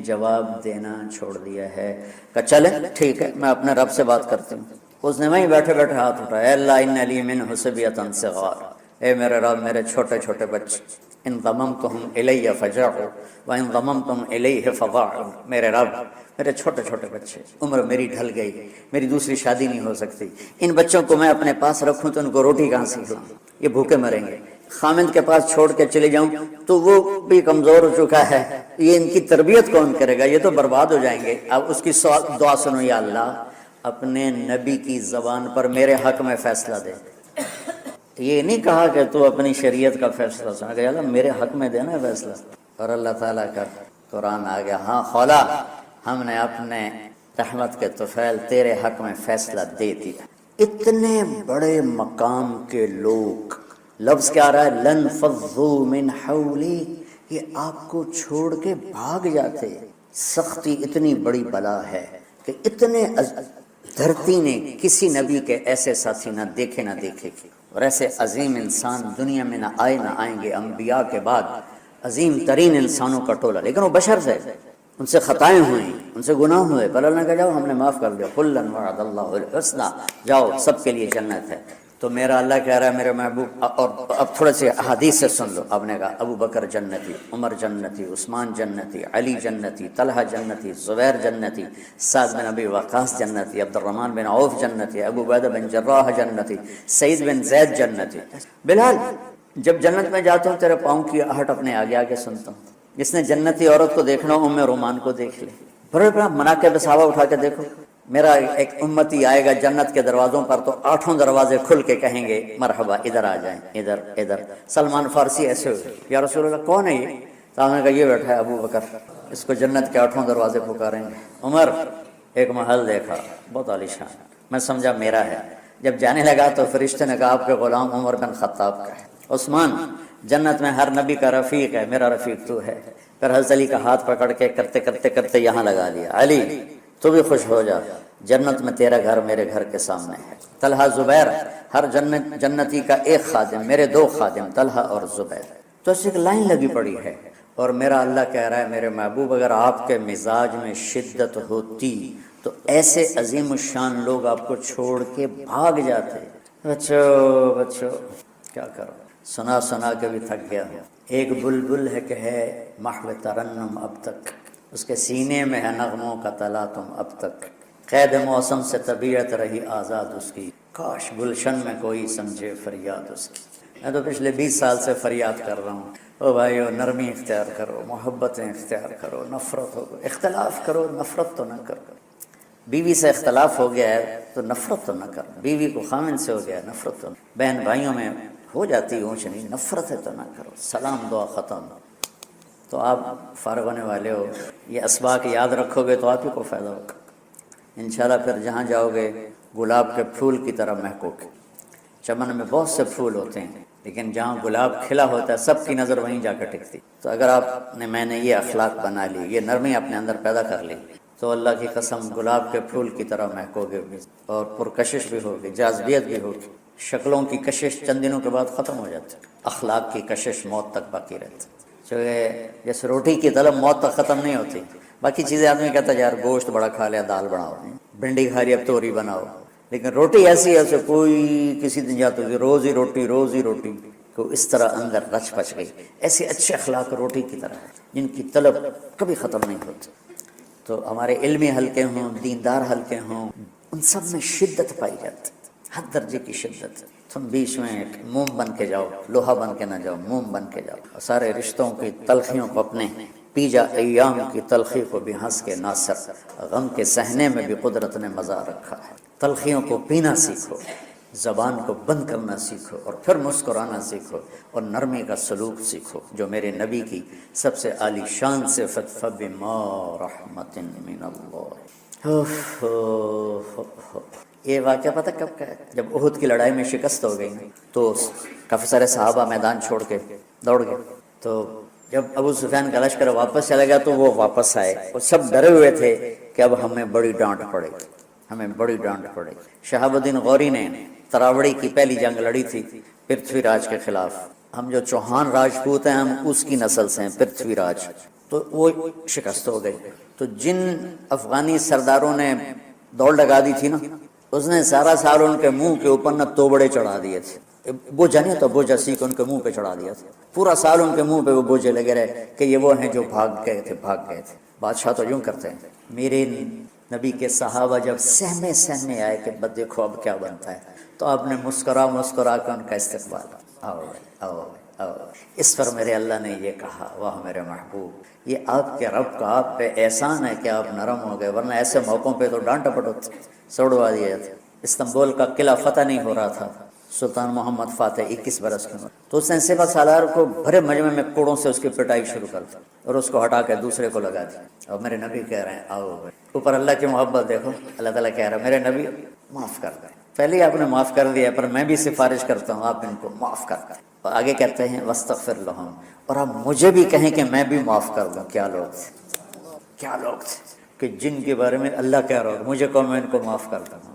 جواب دینا چھوڑ دیا ہے، کہا چلے ٹھیک ہے میں اپنے رب سے بات کرتی ہوں۔ اس نے وہیں بیٹھے بیٹھے ہاتھ اٹھایا، اے اللہ ان لی منہ صبیۃ صغار، اے میرے رب میرے چھوٹے چھوٹے بچے، ان ضممتہم الی فجعوا وان ضممتم الیہ فضاعوا، میرے رب میرے چھوٹے چھوٹے بچے، عمر میری ڈھل گئی، میری دوسری شادی نہیں ہو سکتی، ان بچوں کو میں اپنے پاس رکھوں تو ان کو روٹی کہاں سے کھلاؤں، یہ بھوکے مریں گے، خامند کے پاس چھوڑ کے چلے جاؤں تو وہ بھی کمزور ہو چکا ہے، یہ ان کی تربیت کون کرے گا، یہ تو برباد ہو جائیں گے۔ اب اس کی دعا سنو، یا اللہ اپنے نبی کی زبان پر میرے حق میں فیصلہ دے۔ یہ نہیں کہا کہ تو اپنی شریعت کا فیصلہ سنا، اللہ میرے حق میں دینا فیصلہ، اور اللہ تعالیٰ کا قرآن آ گیا۔ ہاں خولہ ہم نے اپنے رحمت کے طفیل تیرے حق میں فیصلہ دے دیا۔ اتنے بڑے مقام کے لوگ، لفظ کیا آ رہا ہے؟ لن فضوا من حولی، یہ آپ کو چھوڑ کے بھاگ جاتے۔ سختی اتنی بڑی بلا ہے کہ اتنے دھرتی نے کسی نبی کے ایسے ساتھی نہ دیکھے نہ دیکھے، اور ایسے عظیم انسان دنیا میں نہ آئے نہ آئیں گے۔ انبیاء کے بعد عظیم ترین انسانوں کا ٹولہ، لیکن وہ بشر تھے، ان سے خطائیں ہوئیں، ان سے گناہ ہوئے، پر اللہ نے کہا جاؤ ہم نے معاف کر دیا، کلا وعد اللہ الحسنی، جاؤ سب کے لیے جنت ہے۔ تو میرا اللہ کہہ رہا ہے میرے محبوب، اور اب تھوڑے سے احادیث سے سن لو۔ آپ نے کہا ابو بکر جنتی، عمر جنتی، عثمان جنتی، علی جنتی، طلحہ جنتی، زبیر جنتی، سعد بن ابی وقاص جنتی، عبد الرحمن بن عوف جنتی، ابو عبیدہ بن جراح جنتی، سعید بن زید جنتی۔ بلال جب جنت میں جاتا ہوں تیرے پاؤں کی آہٹ اپنے آگے آگے سنتا ہوں۔ جس نے جنتی عورت کو دیکھنا ہو ام رومان کو دیکھ لے، بڑے بڑا مناقب صحابہ اٹھا کے دیکھو۔ میرا ایک امتی آئے گا جنت کے دروازوں پر تو 8 دروازے کھل کے کہیں گے مرحبا ادھر آ جائیں، ادھر ادھر۔ سلمان فارسی ایسے ہوئے، یا رسول اللہ کون ہے یہ؟ تو ہم نے کہا یہ بیٹھا ہے ابو بکر، اس کو جنت کے 8 دروازے پکاریں گے۔ عمر ایک محل دیکھا بہت عالیشان، میں سمجھا میرا ہے۔ جب جانے لگا تو فرشتے نے کہا آپ کے غلام عمر بن خطاب کا ہے۔ عثمان جنت میں ہر نبی کا رفیق ہے، میرا رفیق تو ہے۔ پھر حضرت علی کا ہاتھ پکڑ کے کرتے کرتے کرتے یہاں لگا دیا، علی تو بھی خوش ہو جا، جنت میں تیرا گھر میرے گھر کے سامنے ہے۔ طلحہ زبیر، ہر جنتی کا ایک خادم، میرے 2 خادم طلحہ اور زبیر۔ تو اس ایک لائن لگی پڑی ہے، اور میرا اللہ کہہ رہا ہے میرے محبوب اگر آپ کے مزاج میں شدت ہوتی تو ایسے عظیم الشان لوگ آپ کو چھوڑ کے بھاگ جاتے۔ بچو کیا کرو، سنا سنا کے بھی تھک گیا ہوں۔ ایک بلبل ہے کہ ہے محو ترنم اب تک، اس کے سینے میں ہے نغموں کا تلاطم اب تک، قید موسم سے طبیعت رہی آزاد اس کی، کاش گلشن میں کوئی سمجھے فریاد اس کی۔ میں تو پچھلے 20 سال سے فریاد کر رہا ہوں، او بھائیو نرمی اختیار کرو، محبتیں اختیار کرو، نفرت ہو، اختلاف کرو نفرت تو نہ کرو۔ بیوی سے اختلاف ہو گیا ہے تو نفرت تو نہ کر، بیوی کو خامن سے ہو گیا ہے نفرت تو نہ، بہن بھائیوں میں ہو جاتی اونچ نہیں، نفرت ہے تو نہ کرو، سلام دعا ختم۔ تو آپ فارغ ہونے والے ہو، یہ اسباق یاد رکھو گے تو آپ ہی کو فائدہ ہوگا انشاءاللہ۔ پھر جہاں جاؤ گے گلاب کے پھول کی طرح مہکو گے۔ چمن میں بہت سے پھول ہوتے ہیں لیکن جہاں گلاب کھلا ہوتا ہے سب کی نظر وہیں جا کے ٹکتی۔ تو اگر آپ نے میں نے یہ اخلاق بنا لی، یہ نرمی اپنے اندر پیدا کر لی، تو اللہ کی قسم گلاب کے پھول کی طرح مہکو گے بھی، اور پرکشش بھی ہوگی، جاذبیت بھی ہوگی۔ شکلوں کی کشش چند دنوں کے بعد ختم ہو جاتی، اخلاق کی کشش موت تک باقی رہتی۔ جیسے روٹی کی طلب موت تک ختم نہیں ہوتی، باقی چیزیں آدمی کہتا ہے یار گوشت بڑا کھا لیا، دال بناؤ، بھنڈی کھا لی اب توری بناؤ، لیکن روٹی ایسی ہے اسے کوئی کسی دن جاتا ہے روز ہی روٹی روز ہی روٹی، کو اس طرح اندر رچ پچ گئی۔ ایسے اچھے اخلاق روٹی کی طرح ہے جن کی طلب کبھی ختم نہیں ہوتی۔ تو ہمارے علمی حلقے ہوں، دیندار حلقے ہوں، ان سب میں شدت پائی جاتی، ہر درجے کی شدت۔ تم بیچ میں ایک موم بن کے جاؤ، لوہا بن کے نہ جاؤ، موم بن کے جاؤ، اور سارے رشتوں کی تلخیوں کو اپنے پی جا، ایام کی تلخی کو بھی ہنس کے ناصر، غم کے سہنے میں بھی قدرت نے مزہ رکھا ہے۔ تلخیوں کو پینا سیکھو، زبان کو بند کرنا سیکھو، اور پھر مسکرانا سیکھو، اور نرمی کا سلوک سیکھو جو میرے نبی کی سب سے عالی شان صفت فبما رحمت من اللہ۔ یہ واقعہ پتہ کب کا ہے؟ جب احد کی لڑائی میں شکست ہو گئی تو کافی سارے صحابہ میدان چھوڑ کے دوڑ گئے۔ تو جب ابو سفیان کا لشکر واپس چلا گیا تو وہ واپس آئے، اور سب ڈرے ہوئے تھے کہ اب ہمیں بڑی ڈانٹ پڑے گی، ہمیں بڑی ڈانٹ پڑے گی۔ شہاب الدین غوری نے تراوڑی کی پہلی جنگ لڑی تھی پرتھوی راج کے خلاف۔ ہم جو چوہان راجپوت ہیں ہم اس کی نسل سے ہیں، پرتھوی راج، تو وہ شکست ہو گئی۔ تو جن افغانی سرداروں نے دوڑ لگا دی تھی نا، اس نے سارا سال ان کے منہ کے اوپر نہ توبڑے چڑھا دیے تھے، بوجھا نہیں تو بوجھا سیکھ ان کے منہ پہ چڑھا دیا تھا، پورا سال ان کے منہ پہ وہ بوجھے لگے رہے کہ یہ وہ ہیں جو بھاگ گئے تھے۔ بادشاہ تو یوں کرتے ہیں۔ میرے نبی کے صحابہ جب سہمے آئے کہ بس دیکھو اب کیا بنتا ہے، تو آپ نے مسکرا کے ان کا استقبال، آؤ آؤ آؤ۔ اس پر میرے اللہ نے یہ کہا، واہ میرے محبوب، یہ آپ کے رب کا آپ پہ احسان ہے کہ آپ نرم ہو گئے، ورنہ ایسے موقعوں پہ تو ڈانٹ ڈپٹ ہوتی، سوڑوا دیا جاتا۔ استنبول کا قلعہ فتح نہیں ہو رہا تھا، سلطان محمد فاتح 21 برس کی عمر، تو اس نے سپہ سالار کو بھرے مجمع میں کوڑوں سے اس کی پٹائی شروع کر دی اور اس کو ہٹا کے دوسرے کو لگا دی. اور میرے نبی کہہ رہے ہیں آؤ اوپر اللہ کی محبت دیکھو، اللہ تعالیٰ کہہ رہا ہے میرے نبی معاف کر دیں. پہلے ہی آپ نے معاف کر دیا پر میں بھی سفارش کرتا ہوں آپ ان کو معاف کر دیں. اور آگے کہتے ہیں وَاسْتَغْفِرْ لَهُمْ، اور آپ مجھے بھی کہیں کہ میں بھی معاف کر دوں. کیا لوگ تھے، کیا لوگ تھے کہ جن کے بارے میں اللہ کہہ رہا ہو مجھے کہو میں ان کو معاف کر دوں.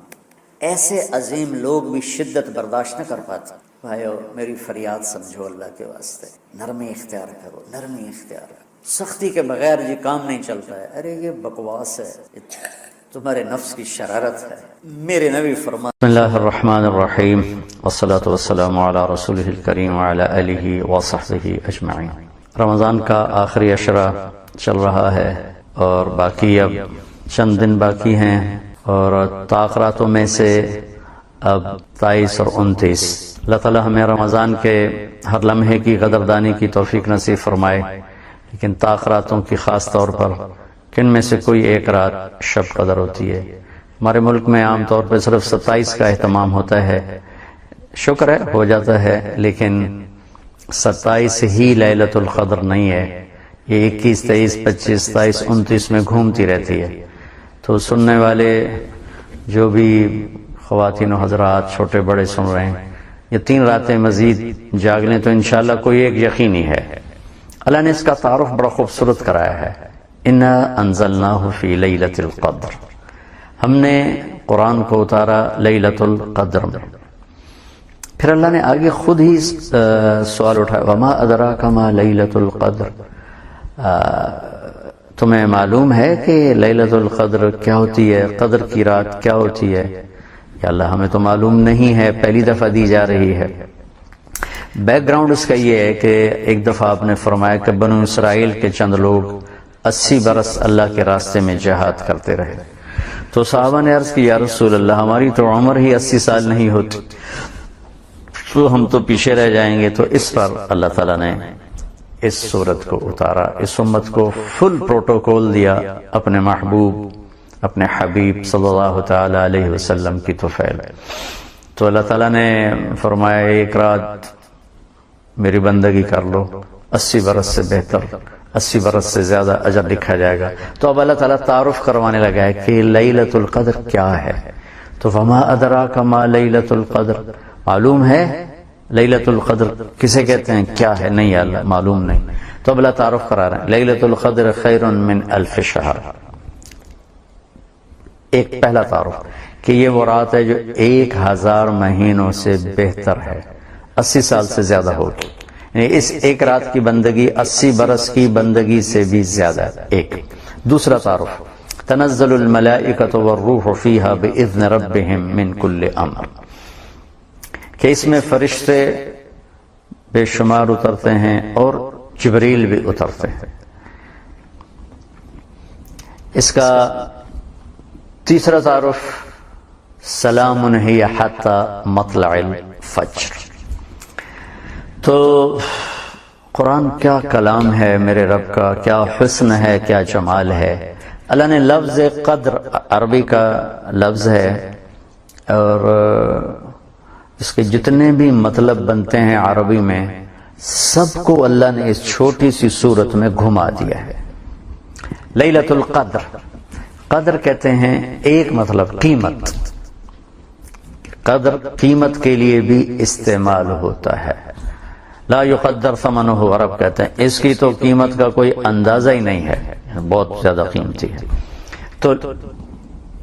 ایسے عظیم لوگ بھی شدت برداشت نہ کر پاتے. بھائیو میری فریاد سمجھو اللہ کے واسطے، نرمی اختیار کرو، نرمی اختیار کرو. سختی کے بغیر یہ کام نہیں چلتا ہے. ارے یہ بکواس ہے، تمہارے نفس کی شرارت ہے. میرے نبی فرما بسم اللہ الرحمن الرحیم والصلاة والسلام علی رسولہ الکریم وعلی آلہ وصحبہ اجمعین. رمضان کا آخری عشرہ چل رہا ہے اور باقی اب چند دن باقی ہیں، اور تاخراتوں میں سے اب 23 اور 29. اللہ تعالی ہمیں رمضان کے ہر لمحے کی قدردانی کی توفیق نصیب فرمائے. لیکن تاخراتوں کی خاص طور پر کن میں سے کوئی ایک رات شب قدر ہوتی ہے. ہمارے ملک میں عام طور پہ صرف 27 کا اہتمام ہوتا ہے، شکر ہے ہو جاتا ہے، لیکن 27 ہی لیلۃ القدر نہیں ہے. یہ 21 23 25 27 29 میں گھومتی رہتی ہے. تو سننے والے جو بھی خواتین و حضرات چھوٹے بڑے سن رہے ہیں، یہ 3 راتیں مزید جاگ لیں تو انشاءاللہ کوئی ایک یقینی ہے. اللہ نے اس کا تعارف بڑا خوبصورت کرایا ہے. انا انزلناہ فی لیلۃ القدر، ہم نے قرآن کو اتارا لیلۃ القدر میں. پھر اللہ نے آگے خود ہی سوال اٹھایا وما ادراک ما لیلۃ القدر، تمہیں معلوم ہے کہ لیلۃ القدر کیا ہوتی ہے، قدر کی رات کیا ہوتی ہے؟ یا اللہ ہمیں تو معلوم نہیں ہے، پہلی دفعہ دی جا رہی ہے. بیک گراؤنڈ اس کا یہ ہے کہ ایک دفعہ آپ نے فرمایا کہ بنو اسرائیل کے چند لوگ 80 برس اللہ کے راستے میں جہاد کرتے رہے. تو صحابہ نے عرض کی یا رسول اللہ ہماری تو عمر ہی 80 سال نہیں ہوتی، تو ہم تو پیچھے رہ جائیں گے. تو اس پر اللہ تعالیٰ نے اس صورت کو اتارا، اس امت کو فل پروٹوکول دیا اپنے محبوب اپنے حبیب صلی اللہ تعالی علیہ وسلم کی طفیل. تو اللہ تعالیٰ نے فرمایا ایک رات میری بندگی کر لو، 80 برس سے بہتر، 80 برس سے زیادہ اجر لکھا جائے گا. تو اب اللہ تعالیٰ تعارف کروانے لگا ہے کہ لیلۃ القدر کیا ہے. تو وما ادراک ما لیلۃ القدر، معلوم ہے لیلۃ القدر کسے کہتے ہیں، کیا ہے؟ نہیں اللہ معلوم نہیں. تو اب اللہ تعارف کرا رہے ہیں لیلۃ القدر خیر من 1000 شہر. ایک پہلا تعارف کہ یہ وہ رات ہے جو 1000 مہینوں سے بہتر ہے، 80 سال سے زیادہ ہوگی. یعنی اس ایک رات کی بندگی 80 برس کی بندگی سے بھی زیادہ ہے. ایک دوسرا تعارف تنزل الملائکۃ والروح فیہا باذن ربہم من کل امر، کہ اس میں فرشتے بے شمار اترتے ہیں اور جبریل بھی اترتے ہیں. اس کا تیسرا تعارف سلام ہی حتی مطلع الفجر. تو قرآن کیا کلام ہے میرے رب کا، کیا حسن ہے، کیا جمال ہے. اللہ نے لفظ قدر عربی کا لفظ ہے، اور اس کے جتنے بھی مطلب بنتے ہیں عربی میں سب کو اللہ نے اس چھوٹی سی صورت میں گھما دیا ہے. لیلۃ القدر، قدر کہتے ہیں ایک مطلب قیمت، قدر قیمت کے لیے بھی استعمال ہوتا ہے. لا یقدر ثمنہ، عرب کہتے ہیں اس کی تو قیمت کا کوئی اندازہ ہی نہیں ہے، بہت زیادہ قیمتی ہے. تو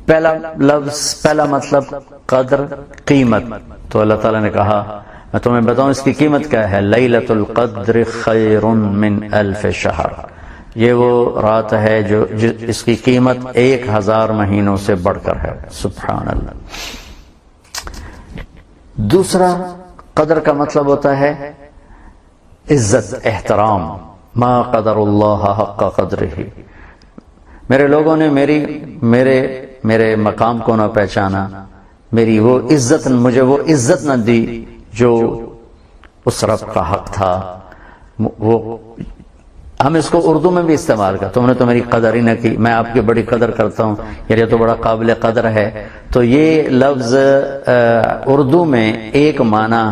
پہلا لفظ، پہلا مطلب قدر قیمت. تو اللہ تعالیٰ نے کہا میں تمہیں بتاؤں اس کی قیمت کیا ہے، لیلۃ القدر خیر من 1000 شہر. یہ وہ رات ہے جو اس کی قیمت 1000 مہینوں سے بڑھ کر ہے. سبحان اللہ. دوسرا قدر کا مطلب ہوتا ہے عزت، احترام. ما قدر اللہ حق قدرہ، میرے لوگوں نے میرے مقام کو نہ پہچانا، میری وہ عزت، مجھے وہ عزت نہ دی جو اس رب کا حق تھا. وہ ہم اس کو اردو میں بھی استعمال کرتے، تم نے تو میری قدر ہی نہ کی، میں آپ کی بڑی قدر کرتا ہوں، یار یہ تو بڑا قابل قدر ہے. تو یہ لفظ اردو میں ایک معنی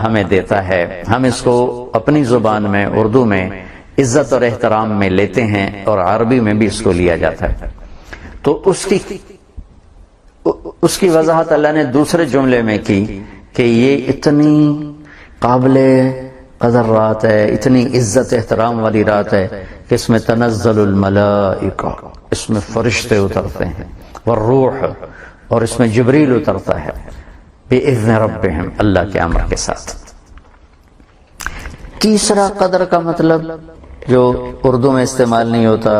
ہمیں دیتا ہے. ہم اس کو اپنی زبان میں اردو میں عزت اور احترام میں لیتے ہیں، اور عربی میں بھی اس کو لیا جاتا ہے. تو اس کی وضاحت اللہ نے دوسرے جملے میں کی کہ یہ اتنی قابل قدر رات ہے، اتنی عزت احترام والی رات ہے کہ اس میں تنزل الملائکہ، اس میں فرشتے اترتے ہیں، والروح، اور اس میں جبریل اترتا ہے، بِإِذْنِ رَبِّهِمْ، اللہ کے امر کے ساتھ. تیسرا قدر کا مطلب جو اردو میں استعمال نہیں ہوتا،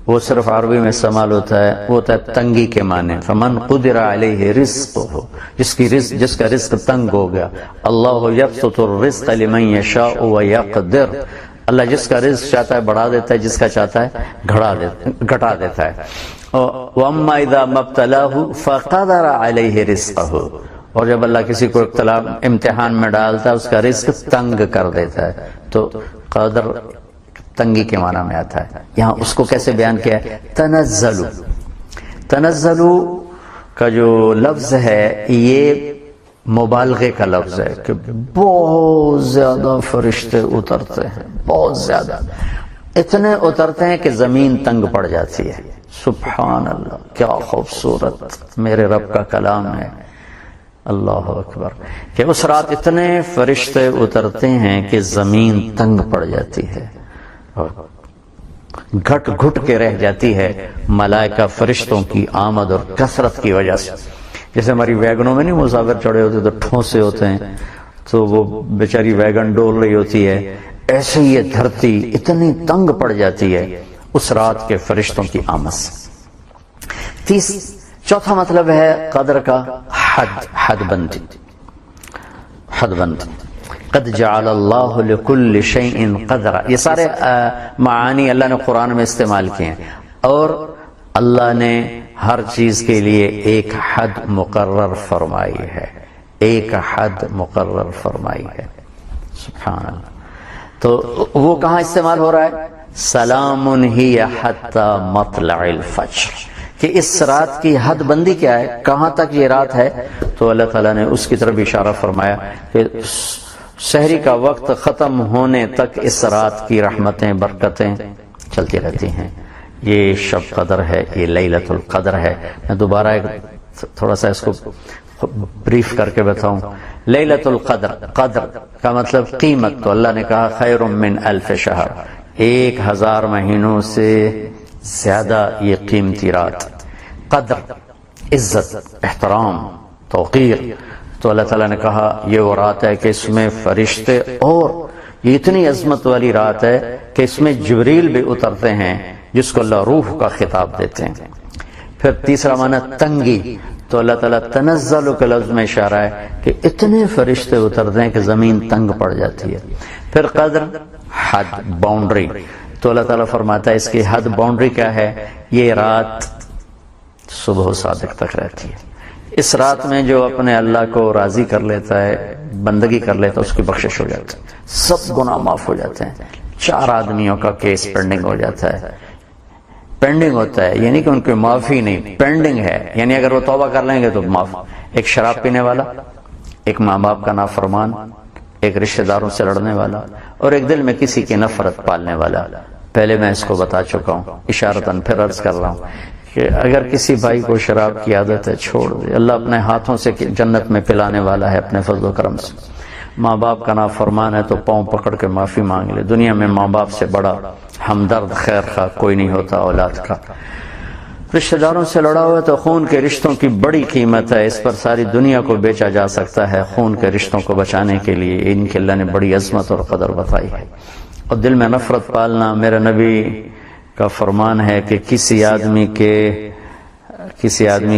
وہ صرف عربی میں استعمال ہوتا ہے، وہ ہوتا ہے تنگی کے معنی. فمن قدر علیہ رزقہ، جس کا رزق تنگ ہو گیا. اللہ یبسط الرزق لمن یشاء ویقدر، اللہ جس کا رزق چاہتا ہے بڑھا دیتا ہے، جس کا چاہتا ہے گھٹا دیتا ہے. واما اذا مبتلاه فقدر علیہ رزقہ، اور جب اللہ کسی کو امتحان میں ڈالتا ہے اس کا رزق تنگ کر دیتا ہے، تو قدر تنگی کے معنی میں آتا ہے. یہاں اس کو کیسے بیان کیا ہے؟ تنزلو. تنزلو کا جو لفظ ہے یہ مبالغے کا لفظ ہے کہ بہت زیادہ فرشتے اترتے ہیں، بہت زیادہ، اتنے اترتے ہیں کہ زمین تنگ پڑ جاتی ہے. سبحان اللہ، کیا خوبصورت میرے رب کا کلام ہے. اللہ اکبر، کہ اس رات اتنے فرشتے اترتے ہیں کہ زمین تنگ پڑ جاتی ہے، گھٹ گھٹ کے رہ جاتی ہے ملائکہ فرشتوں کی آمد اور کثرت کی وجہ سے. جیسے ہماری ویگنوں میں نہیں مسافر چڑھے ہوتے تو ٹھونسے ہوتے ہیں، تو وہ بیچاری ویگن ڈول رہی ہوتی ہے، ایسے یہ دھرتی اتنی تنگ پڑ جاتی ہے اس رات کے فرشتوں کی آمد سے. چوتھا مطلب ہے قدر کا حد بندی. حد بندی، قد جعل اللہ لکل شیء قدرا، یہ سارے معانی اللہ نے قرآن میں استعمال کیے ہیں، اور اللہ نے ہر چیز کے لیے ایک حد مقرر فرمائی ہے، ایک حد مقرر فرمائی ہے. سبحان اللہ. تو وہ کہاں استعمال ہو رہا ہے؟ سلام ہی حتی مطلع الفجر، کہ اس رات کی حد بندی کیا ہے، کہاں تک یہ رات ہے. تو اللہ تعالیٰ نے اس کی طرف اشارہ فرمایا کہ سحری کا وقت ختم ہونے تک اس رات کی رحمتیں برکتیں چلتی رہتی ہیں. یہ شب قدر ہے، یہ لیلۃ القدر ہے. میں دوبارہ تھوڑا سا اس کو بریف کر کے بتاؤں. لیلۃ القدر، قدر کا مطلب قیمت، تو اللہ نے کہا خیر من الف شہر، 1000 مہینوں سے زیادہ یہ قیمتی رات. قدر، عزت، احترام، توقیر. تو اللہ تعالیٰ نے کہا یہ وہ رات ہے کہ اس میں فرشتے، اور یہ اتنی عظمت والی رات ہے کہ اس میں جبریل بھی اترتے ہیں جس کو اللہ روح کا خطاب دیتے ہیں. پھر تیسرا معنی تنگی، تو اللہ تعالیٰ تنزل کے لفظ میں اشارہ ہے کہ اتنے فرشتے اترتے ہیں کہ زمین تنگ پڑ جاتی ہے. پھر قدر، حد، باؤنڈری. تو اللہ تعالیٰ فرماتا ہے اس کی حد باؤنڈری کیا ہے؟ یہ رات صبح و صادق تک رہتی ہے. اس رات میں جو اپنے اللہ کو راضی کر لیتا ہے، بندگی کر لیتا ہے، اس کی بخشش ہو جاتی ہے، سب گناہ معاف ہو جاتے ہیں. 4 آدمیوں کا کیس پینڈنگ ہو جاتا ہے. پینڈنگ ہوتا ہے یعنی کہ ان کی معافی نہیں، پینڈنگ ہے، یعنی اگر وہ توبہ کر لیں گے تو معاف. ایک شراب پینے والا، ایک ماں باپ کا نافرمان، ایک رشتہ داروں سے لڑنے والا، اور ایک دل میں کسی کی نفرت پالنے والا. پہلے میں اس کو بتا چکا ہوں، اشارتاً پھر عرض کر رہا ہوں کہ اگر کسی بھائی کو شراب کی عادت ہے چھوڑ دے، اللہ اپنے ہاتھوں سے جنت میں پلانے والا ہے اپنے فضل و کرم سے. ماں باپ کا نافرمان ہے تو پاؤں پکڑ کے معافی مانگ لے. دنیا میں ماں باپ سے بڑا ہمدرد خیر خواہ کوئی نہیں ہوتا اولاد کا. رشتہ داروں سے لڑا ہوا تو خون کے رشتوں کی بڑی قیمت ہے، اس پر ساری دنیا کو بیچا جا سکتا ہے خون کے رشتوں کو بچانے کے لیے. ان کی اللہ نے بڑی عظمت اور قدر بتائی ہے. اور دل میں نفرت پالنا، میرے نبی کا فرمان ہے کہ کسی آدمی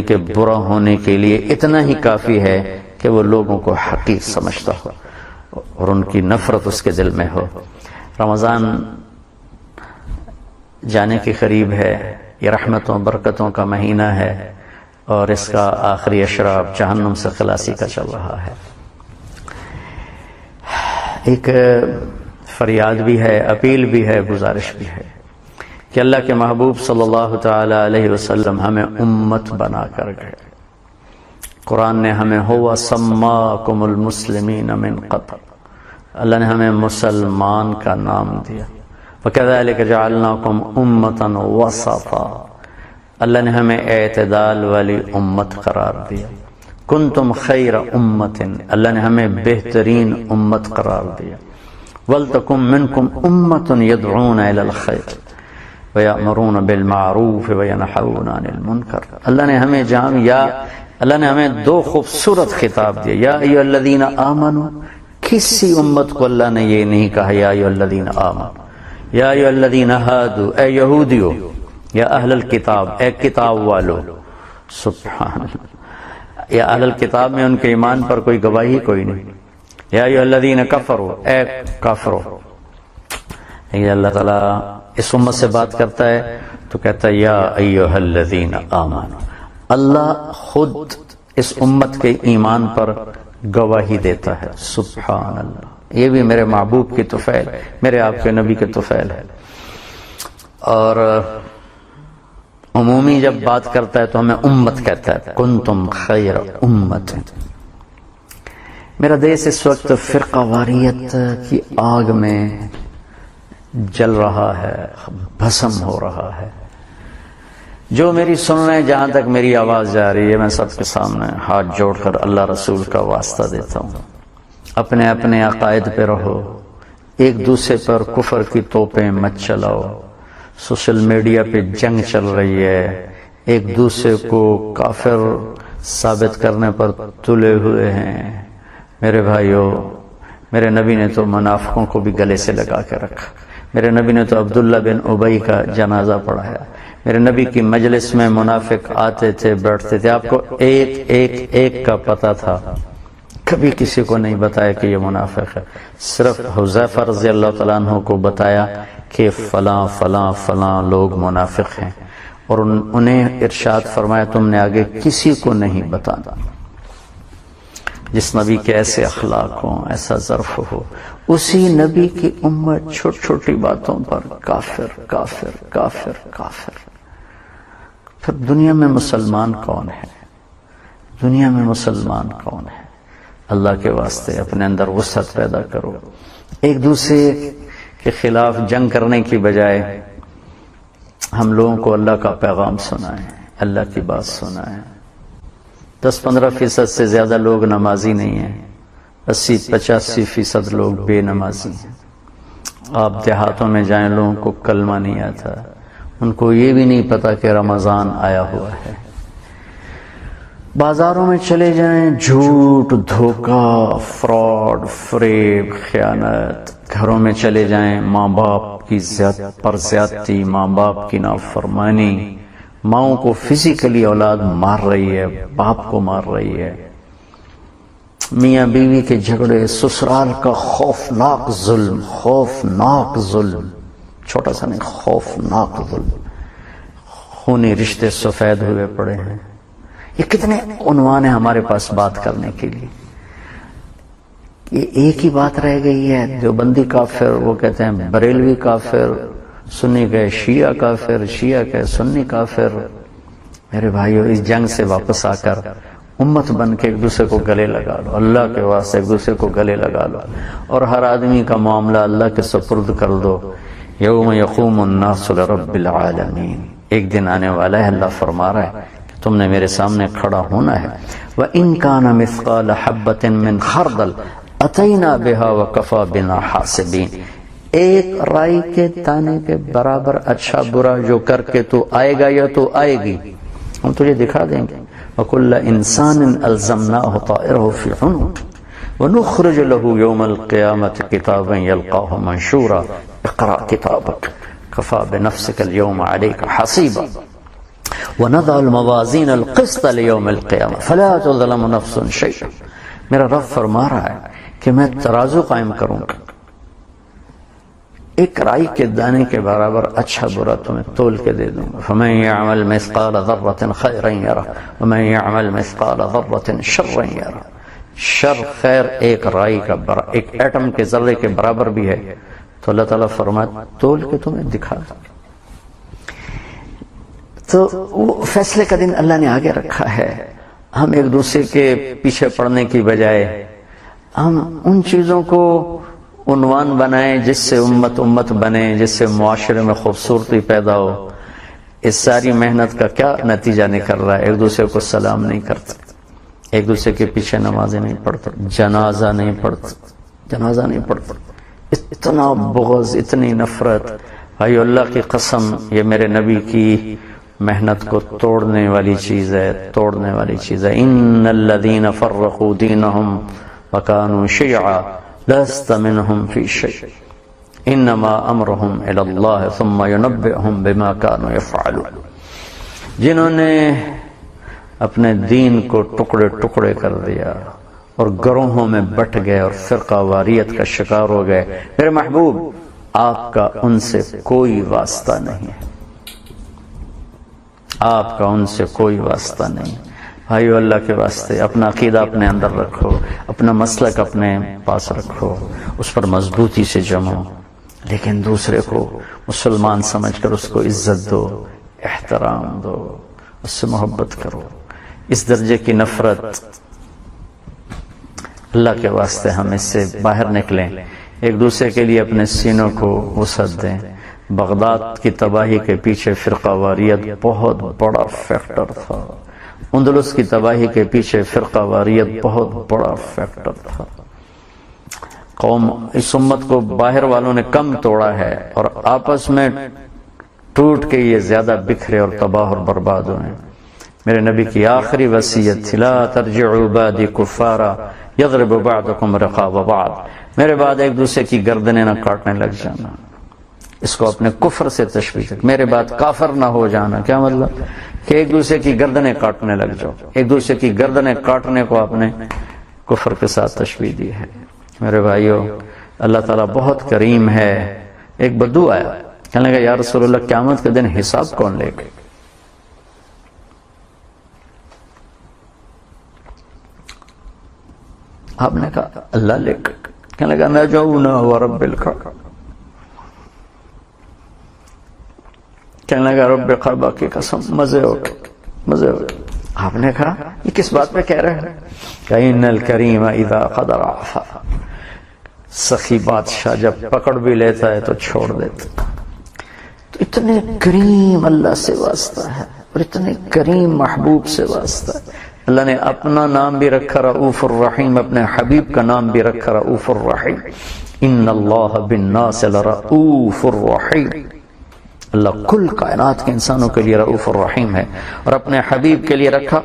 کے برا ہونے کے لیے اتنا ہی کافی ہے کہ وہ لوگوں کو حقیر سمجھتا ہو اور ان کی نفرت اس کے دل میں ہو. رمضان جانے کے قریب ہے، یہ رحمتوں برکتوں کا مہینہ ہے، اور اس کا آخری اشراف جہنم سے خلاصی کا چل رہا ہے. ایک فریاد بھی ہے، اپیل بھی ہے، گزارش بھی ہے کہ اللہ کے محبوب صلی اللہ تعالی علیہ وسلم ہمیں امت بنا کر گئے۔ قرآن نے ہمیں ہوا سماکم المسلمین من قبل، اللہ نے ہمیں مسلمان کا نام دیا۔ وَكَذَلِكَ جَعَلْنَاكُمْ أُمَّةً وَسَطًا، اللہ نے ہمیں اعتدال والی امت قرار دیا۔ کنتم خیر امت، اللہ نے ہمیں بہترین امت قرار دیا۔ وَلْتَكُمْ مِنْكُمْ أُمَّةٌ يَدْعُونَ إِلَى الْخَيْرِ وَيَأْمُرُونَ بِالْمَعْرُوفِ وَيَنْهَوْنَ عَنِ الْمُنْكَرِ، اللہ نے ہمیں دو خوبصورت خطاب دیا۔ یا ایھا الذین آمنوا، کسی امت کو اللہ نے یہ نہیں کہا یا ایھا الذین آمنوا، یا ایھا الذین ہادوا، اے یہودیو، یا اہل الکتاب، اے کتاب والو، سبحان اللہ، یا اہل الکتاب میں ان کے ایمان پر کوئی گواہی کوئی نہیں۔ یا ایھا الذین کفروا، اے کافرو۔ یہ اللہ تعالیٰ اس امت سے بات کرتا ہے تو کہتا ہے یا ایھا الذین آمنوا، اللہ خود اس امت کے ایمان پر گواہی دیتا ہے۔ سبحان اللہ، یہ بھی میرے محبوب کی طفیل، میرے آپ کے نبی کے طفیل ہے۔ اور عمومی جب بات کرتا ہے تو ہمیں امت کہتا ہے، کنتم خیر امت۔ میرا دیش اس وقت فرقہ واریت کی آگ میں جل رہا ہے، بھسم ہو رہا ہے۔ جو میری سن رہے ہیں، جہاں تک میری آواز جا رہی ہے، میں سب کے سامنے ہاتھ جوڑ کر اللہ رسول کا واسطہ دیتا ہوں، اپنے اپنے عقائد پہ رہو، ایک دوسرے پر کفر کی توپیں مت چلاؤ۔ سوشل میڈیا پہ جنگ چل رہی ہے، ایک دوسرے کو کافر ثابت کرنے پر تلے ہوئے ہیں۔ میرے بھائیوں، میرے نبی نے تو منافقوں کو بھی گلے سے لگا کے رکھا، میرے نبی نے تو عبداللہ بن ابی کا جنازہ پڑھایا، میرے نبی کی مجلس میں منافق آتے تھے، بیٹھتے تھے، آپ کو ایک کا پتہ تھا، کبھی کسی کو نہیں بتایا کہ یہ منافق ہے، صرف حذیفہ رضی اللہ تعالیٰ عنہ کو بتایا کہ فلاں فلاں فلاں لوگ منافق ہیں، اور انہیں ارشاد فرمایا تم نے آگے کسی کو نہیں بتانا۔ جس نبی کے ایسے اخلاق ہوں، ایسا ظرف ہو، اسی نبی کی امت چھوٹی چھوٹی باتوں پر کافر کافر کافر کافر۔ پھر دنیا میں مسلمان کون ہے؟ دنیا میں مسلمان کون ہے؟ اللہ کے واسطے اپنے اندر وسعت پیدا کرو، ایک دوسرے کے خلاف جنگ کرنے کی بجائے ہم لوگوں کو اللہ کا پیغام سنائیں، اللہ کی بات سنائیں۔ 10-15% سے زیادہ لوگ نمازی نہیں ہیں، 80-85% لوگ بے نمازی ہیں۔ آپ دیہاتوں میں جائیں، لوگوں کو کلمہ نہیں آتا، ان کو یہ بھی نہیں پتا کہ رمضان آیا ہوا ہے۔ بازاروں میں چلے جائیں، جھوٹ، دھوکہ، فراڈ، فریب، خیانت۔ گھروں میں چلے جائیں، ماں باپ کی پر زیادتی، ماں باپ کی نافرمانی، ماؤں کو فزیکلی اولاد مار رہی ہے، باپ کو مار رہی ہے، میاں بیوی کے جھگڑے، سسرال کا خوفناک ظلم، خوفناک ظلم، چھوٹا سا نہیں، خوفناک ظلم، خونی رشتے سفید ہوئے پڑے ہیں۔ یہ کتنے عنوان ہیں ہمارے پاس بات کرنے کے لیے، یہ ایک ہی بات رہ گئی ہے۔ دیوبندی کافر، وہ کہتے ہیں بریلوی کافر، سنی کہے شیعہ کافر، شیعہ کہے سنی کافر۔ میرے بھائیو، اس جنگ سے واپس آ کر امت بن کے ایک دوسرے کو گلے لگا لو، اللہ کے واسطے ایک دوسرے کو گلے لگا لو، اور ہر آدمی کا معاملہ اللہ کے سپرد کر دو۔ یوم یقوم الناس لرب العالمین، ایک دن آنے والا ہے، اللہ فرما رہا ہے کہ تم نے میرے سامنے کھڑا ہونا ہے۔ وَإِن كَانَ مِثْقَالَ حَبَّةٍ مِّنْ خَرْدَلٍ أَتَيْنَا بِهَا وَكَفَى بِنَا حَاسِبِينَ، ایک رائی کے دانے کے برابر اچھا برا جو کر کے تو آئے گا یا تو آئے گی، ہم تجھے دکھا دیں گے۔ وَكُلَّ إِنسَانٍ أَلْزَمْنَاهُ طَائِرَهُ فِي عُنُقِهِ وَنُخْرِجُ لَهُ يَوْمَ الْقِيَامَةِ كِتَابًا يَلْقَاهُ مَنشُورًا اقْرَأْ كِتَابَكَ كَفَى بِنَفْسِكَ الْيَوْمَ عَلَيْكَ حَسِيبًا وَنَضَعُ الْمَوَازِينَ الْقِسْطَ لِيَوْمِ الْقِيَامَةِ فَلَا تُظْلَمُ نَفْسٌ شَيْئًا، میرا رب فرما رہا ہے کہ میں ترازو قائم کروں گا، ایک رائی کے دانے کے برابر اچھا برا تمہیں تول کے دے دوں گا۔ فَمَن يَعْمَلْ مِثْقَالَ ذَرَّةٍ خَيْرًا يَرَهُ وَمَن يَعْمَلْ مِثْقَالَ ذَرَّةٍ شَرًّا يَرَهُ، شر خیر ایک رائی کا ایک ایٹم کے ذرے کے برابر بھی ہے تو اللہ تعالیٰ فرمایا تول کے تمہیں دکھا. تو وہ فیصلے کا دن اللہ نے آگے رکھا ہے. ہم ایک دوسرے کے پیچھے پڑنے کی بجائے ہم ان چیزوں کو عنوان بنائیں جس سے امت بنے، جس سے معاشرے میں خوبصورتی پیدا ہو. اس ساری محنت کا کیا نتیجہ نکل رہا ہے؟ ایک دوسرے کو سلام نہیں کرتے، ایک دوسرے کے پیچھے نمازیں نہیں پڑھتے، جنازہ نہیں پڑھتے. اتنا بغض، اتنی نفرت. بھائی اللہ کی قسم، یہ میرے نبی کی محنت کو توڑنے والی چیز ہے. ان الذین فرقوا دینہم وکانوا شیعا لست منہم فی شیء انما امرہم الی اللہ ثم ینبئہم بما کانوا یفعلون. جنہوں نے اپنے دین کو ٹکڑے کر دیا اور گروہوں میں بٹ گئے اور فرقہ واریت کا شکار ہو گئے، میرے محبوب آپ کا ان سے کوئی واسطہ نہیں ہے. آپ کا ان سے کوئی واسطہ نہیں. بھائیو اللہ کے واسطے اپنا عقیدہ اپنے اندر رکھو، اپنا مسلک اپنے پاس رکھو، اس پر مضبوطی سے جمو، لیکن دوسرے کو مسلمان سمجھ کر اس کو عزت دو، احترام دو، اس سے محبت کرو. اس درجے کی نفرت، اللہ کے واسطے ہم اس سے باہر نکلیں. ایک دوسرے کے لیے اپنے سینوں کو وسعت دیں. بغداد کی تباہی کے پیچھے فرقہ واریت بہت بڑا فیکٹر تھا. اندلس کی تباہی کے پیچھے فرقہ واریت بہت بڑا فیکٹر تھا. قوم، اس امت کو باہر والوں نے کم توڑا ہے اور آپس میں ٹوٹ کے یہ زیادہ بکھرے اور تباہ اور برباد ہوئے. میرے نبی کی آخری وصیت تھی لا ترجعوا بعدی کفارا یضرب بعضکم رقاب بعض. میرے بعد ایک دوسرے کی گردنیں نہ کاٹنے لگ جانا. اس کو اپنے کفر سے تشبیہ کر، میرے بعد کافر نہ ہو جانا. کیا مطلب؟ کہ ایک دوسرے کی گردنیں کاٹنے لگ جاؤ. ایک دوسرے کی گردنیں کاٹنے کو آپ نے کفر کے ساتھ تشبیہ دی ہے. میرے بھائیو، اللہ تعالیٰ بہت کریم ہے. ایک بدو آیا، کہنے لگا یا رسول اللہ قیامت کے دن حساب کون لے گا؟ آپ نے کہا اللہ لے گا. کہنے لگا نجونا ورب الکعبہ. کہنے لگا رب کعبہ کی قسم، مزے ہو گئے. آپ نے کہا یہ کس بات پہ کہہ رہے ہیں؟ کہ ان الکریم اذا قدر عفا. سخی بادشاہ جب پکڑ بھی لیتا ہے تو چھوڑ دیتا. تو اتنے کریم اللہ سے واسطہ ہے اور اتنے کریم محبوب سے واسطہ ہے. اللہ نے اپنا نام بھی رکھا رؤوف الرحیم، اپنے حبیب کا نام بھی رکھا رؤوف الرحیم. ان اللہ بالناس لرؤوف الرحیم. اللہ کل کائنات کے انسانوں کے لیے رؤوف الرحیم ہے، اور اپنے حبیب کے لیے رکھا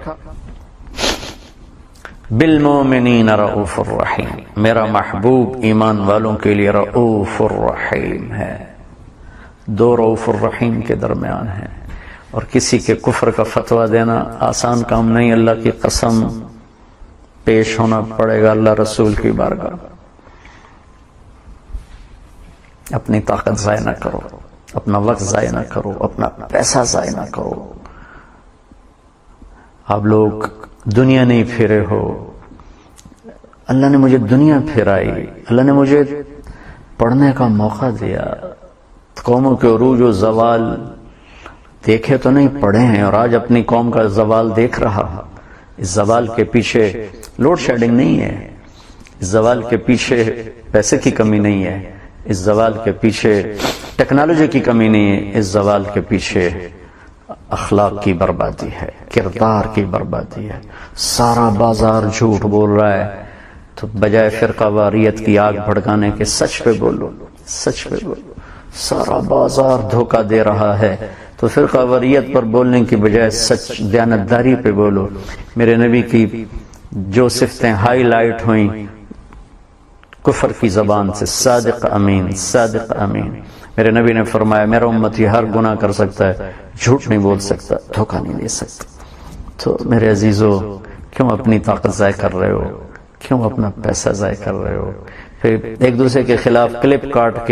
بالمومنین رؤوف الرحیم. میرا محبوب ایمان والوں کے لیے رؤوف الرحیم ہے. دو رؤوف الرحیم کے درمیان ہے. اور کسی کے کفر کا فتویٰ دینا آسان کام نہیں. اللہ کی قسم پیش ہونا پڑے گا اللہ رسول کی بارگاہ. اپنی طاقت ضائع نہ کرو، اپنا وقت ضائع نہ کرو، اپنا پیسہ ضائع نہ کرو. آپ لوگ دنیا نہیں پھرے ہو، اللہ نے مجھے دنیا پھرائی. اللہ نے مجھے پڑھنے کا موقع دیا. قوموں کے عروج و زوال دیکھے تو نہیں، پڑھے ہیں. اور آج اپنی قوم کا زوال دیکھ رہا. اس زوال کے پیچھے لوڈ شیڈنگ نہیں ہے، اس زوال کے پیچھے پیسے کی کمی نہیں ہے، اس زوال کے پیچھے ٹیکنالوجی کی کمی نہیں ہے. اس زوال کے پیچھے اخلاق کی بربادی ہے، کردار کی بربادی ہے. سارا بازار جھوٹ بول رہا ہے، تو بجائے فرقہ واریت کی آگ بھڑکانے کے سچ پہ بولو، سچ پہ بولو. سارا بازار دھوکہ دے رہا ہے، تو فرقہ واریت پر بولنے کی بجائے سچ دیانتداری پہ بولو. میرے نبی کی جو صفتیں ہائی لائٹ ہوئیں کفر کی زبان سے، صادق امین، صادق امین. میرے نبی نے فرمایا میرا امتی ہر گناہ کر سکتا ہے، جھوٹ نہیں بول سکتا، دھوکہ نہیں دے سکتا. تو میرے عزیزو، کیوں اپنی طاقت ضائع کر رہے ہو؟ کیوں اپنا پیسہ ضائع کر رہے ہو؟ پھر ایک دوسرے کے خلاف کلپ کاٹ کے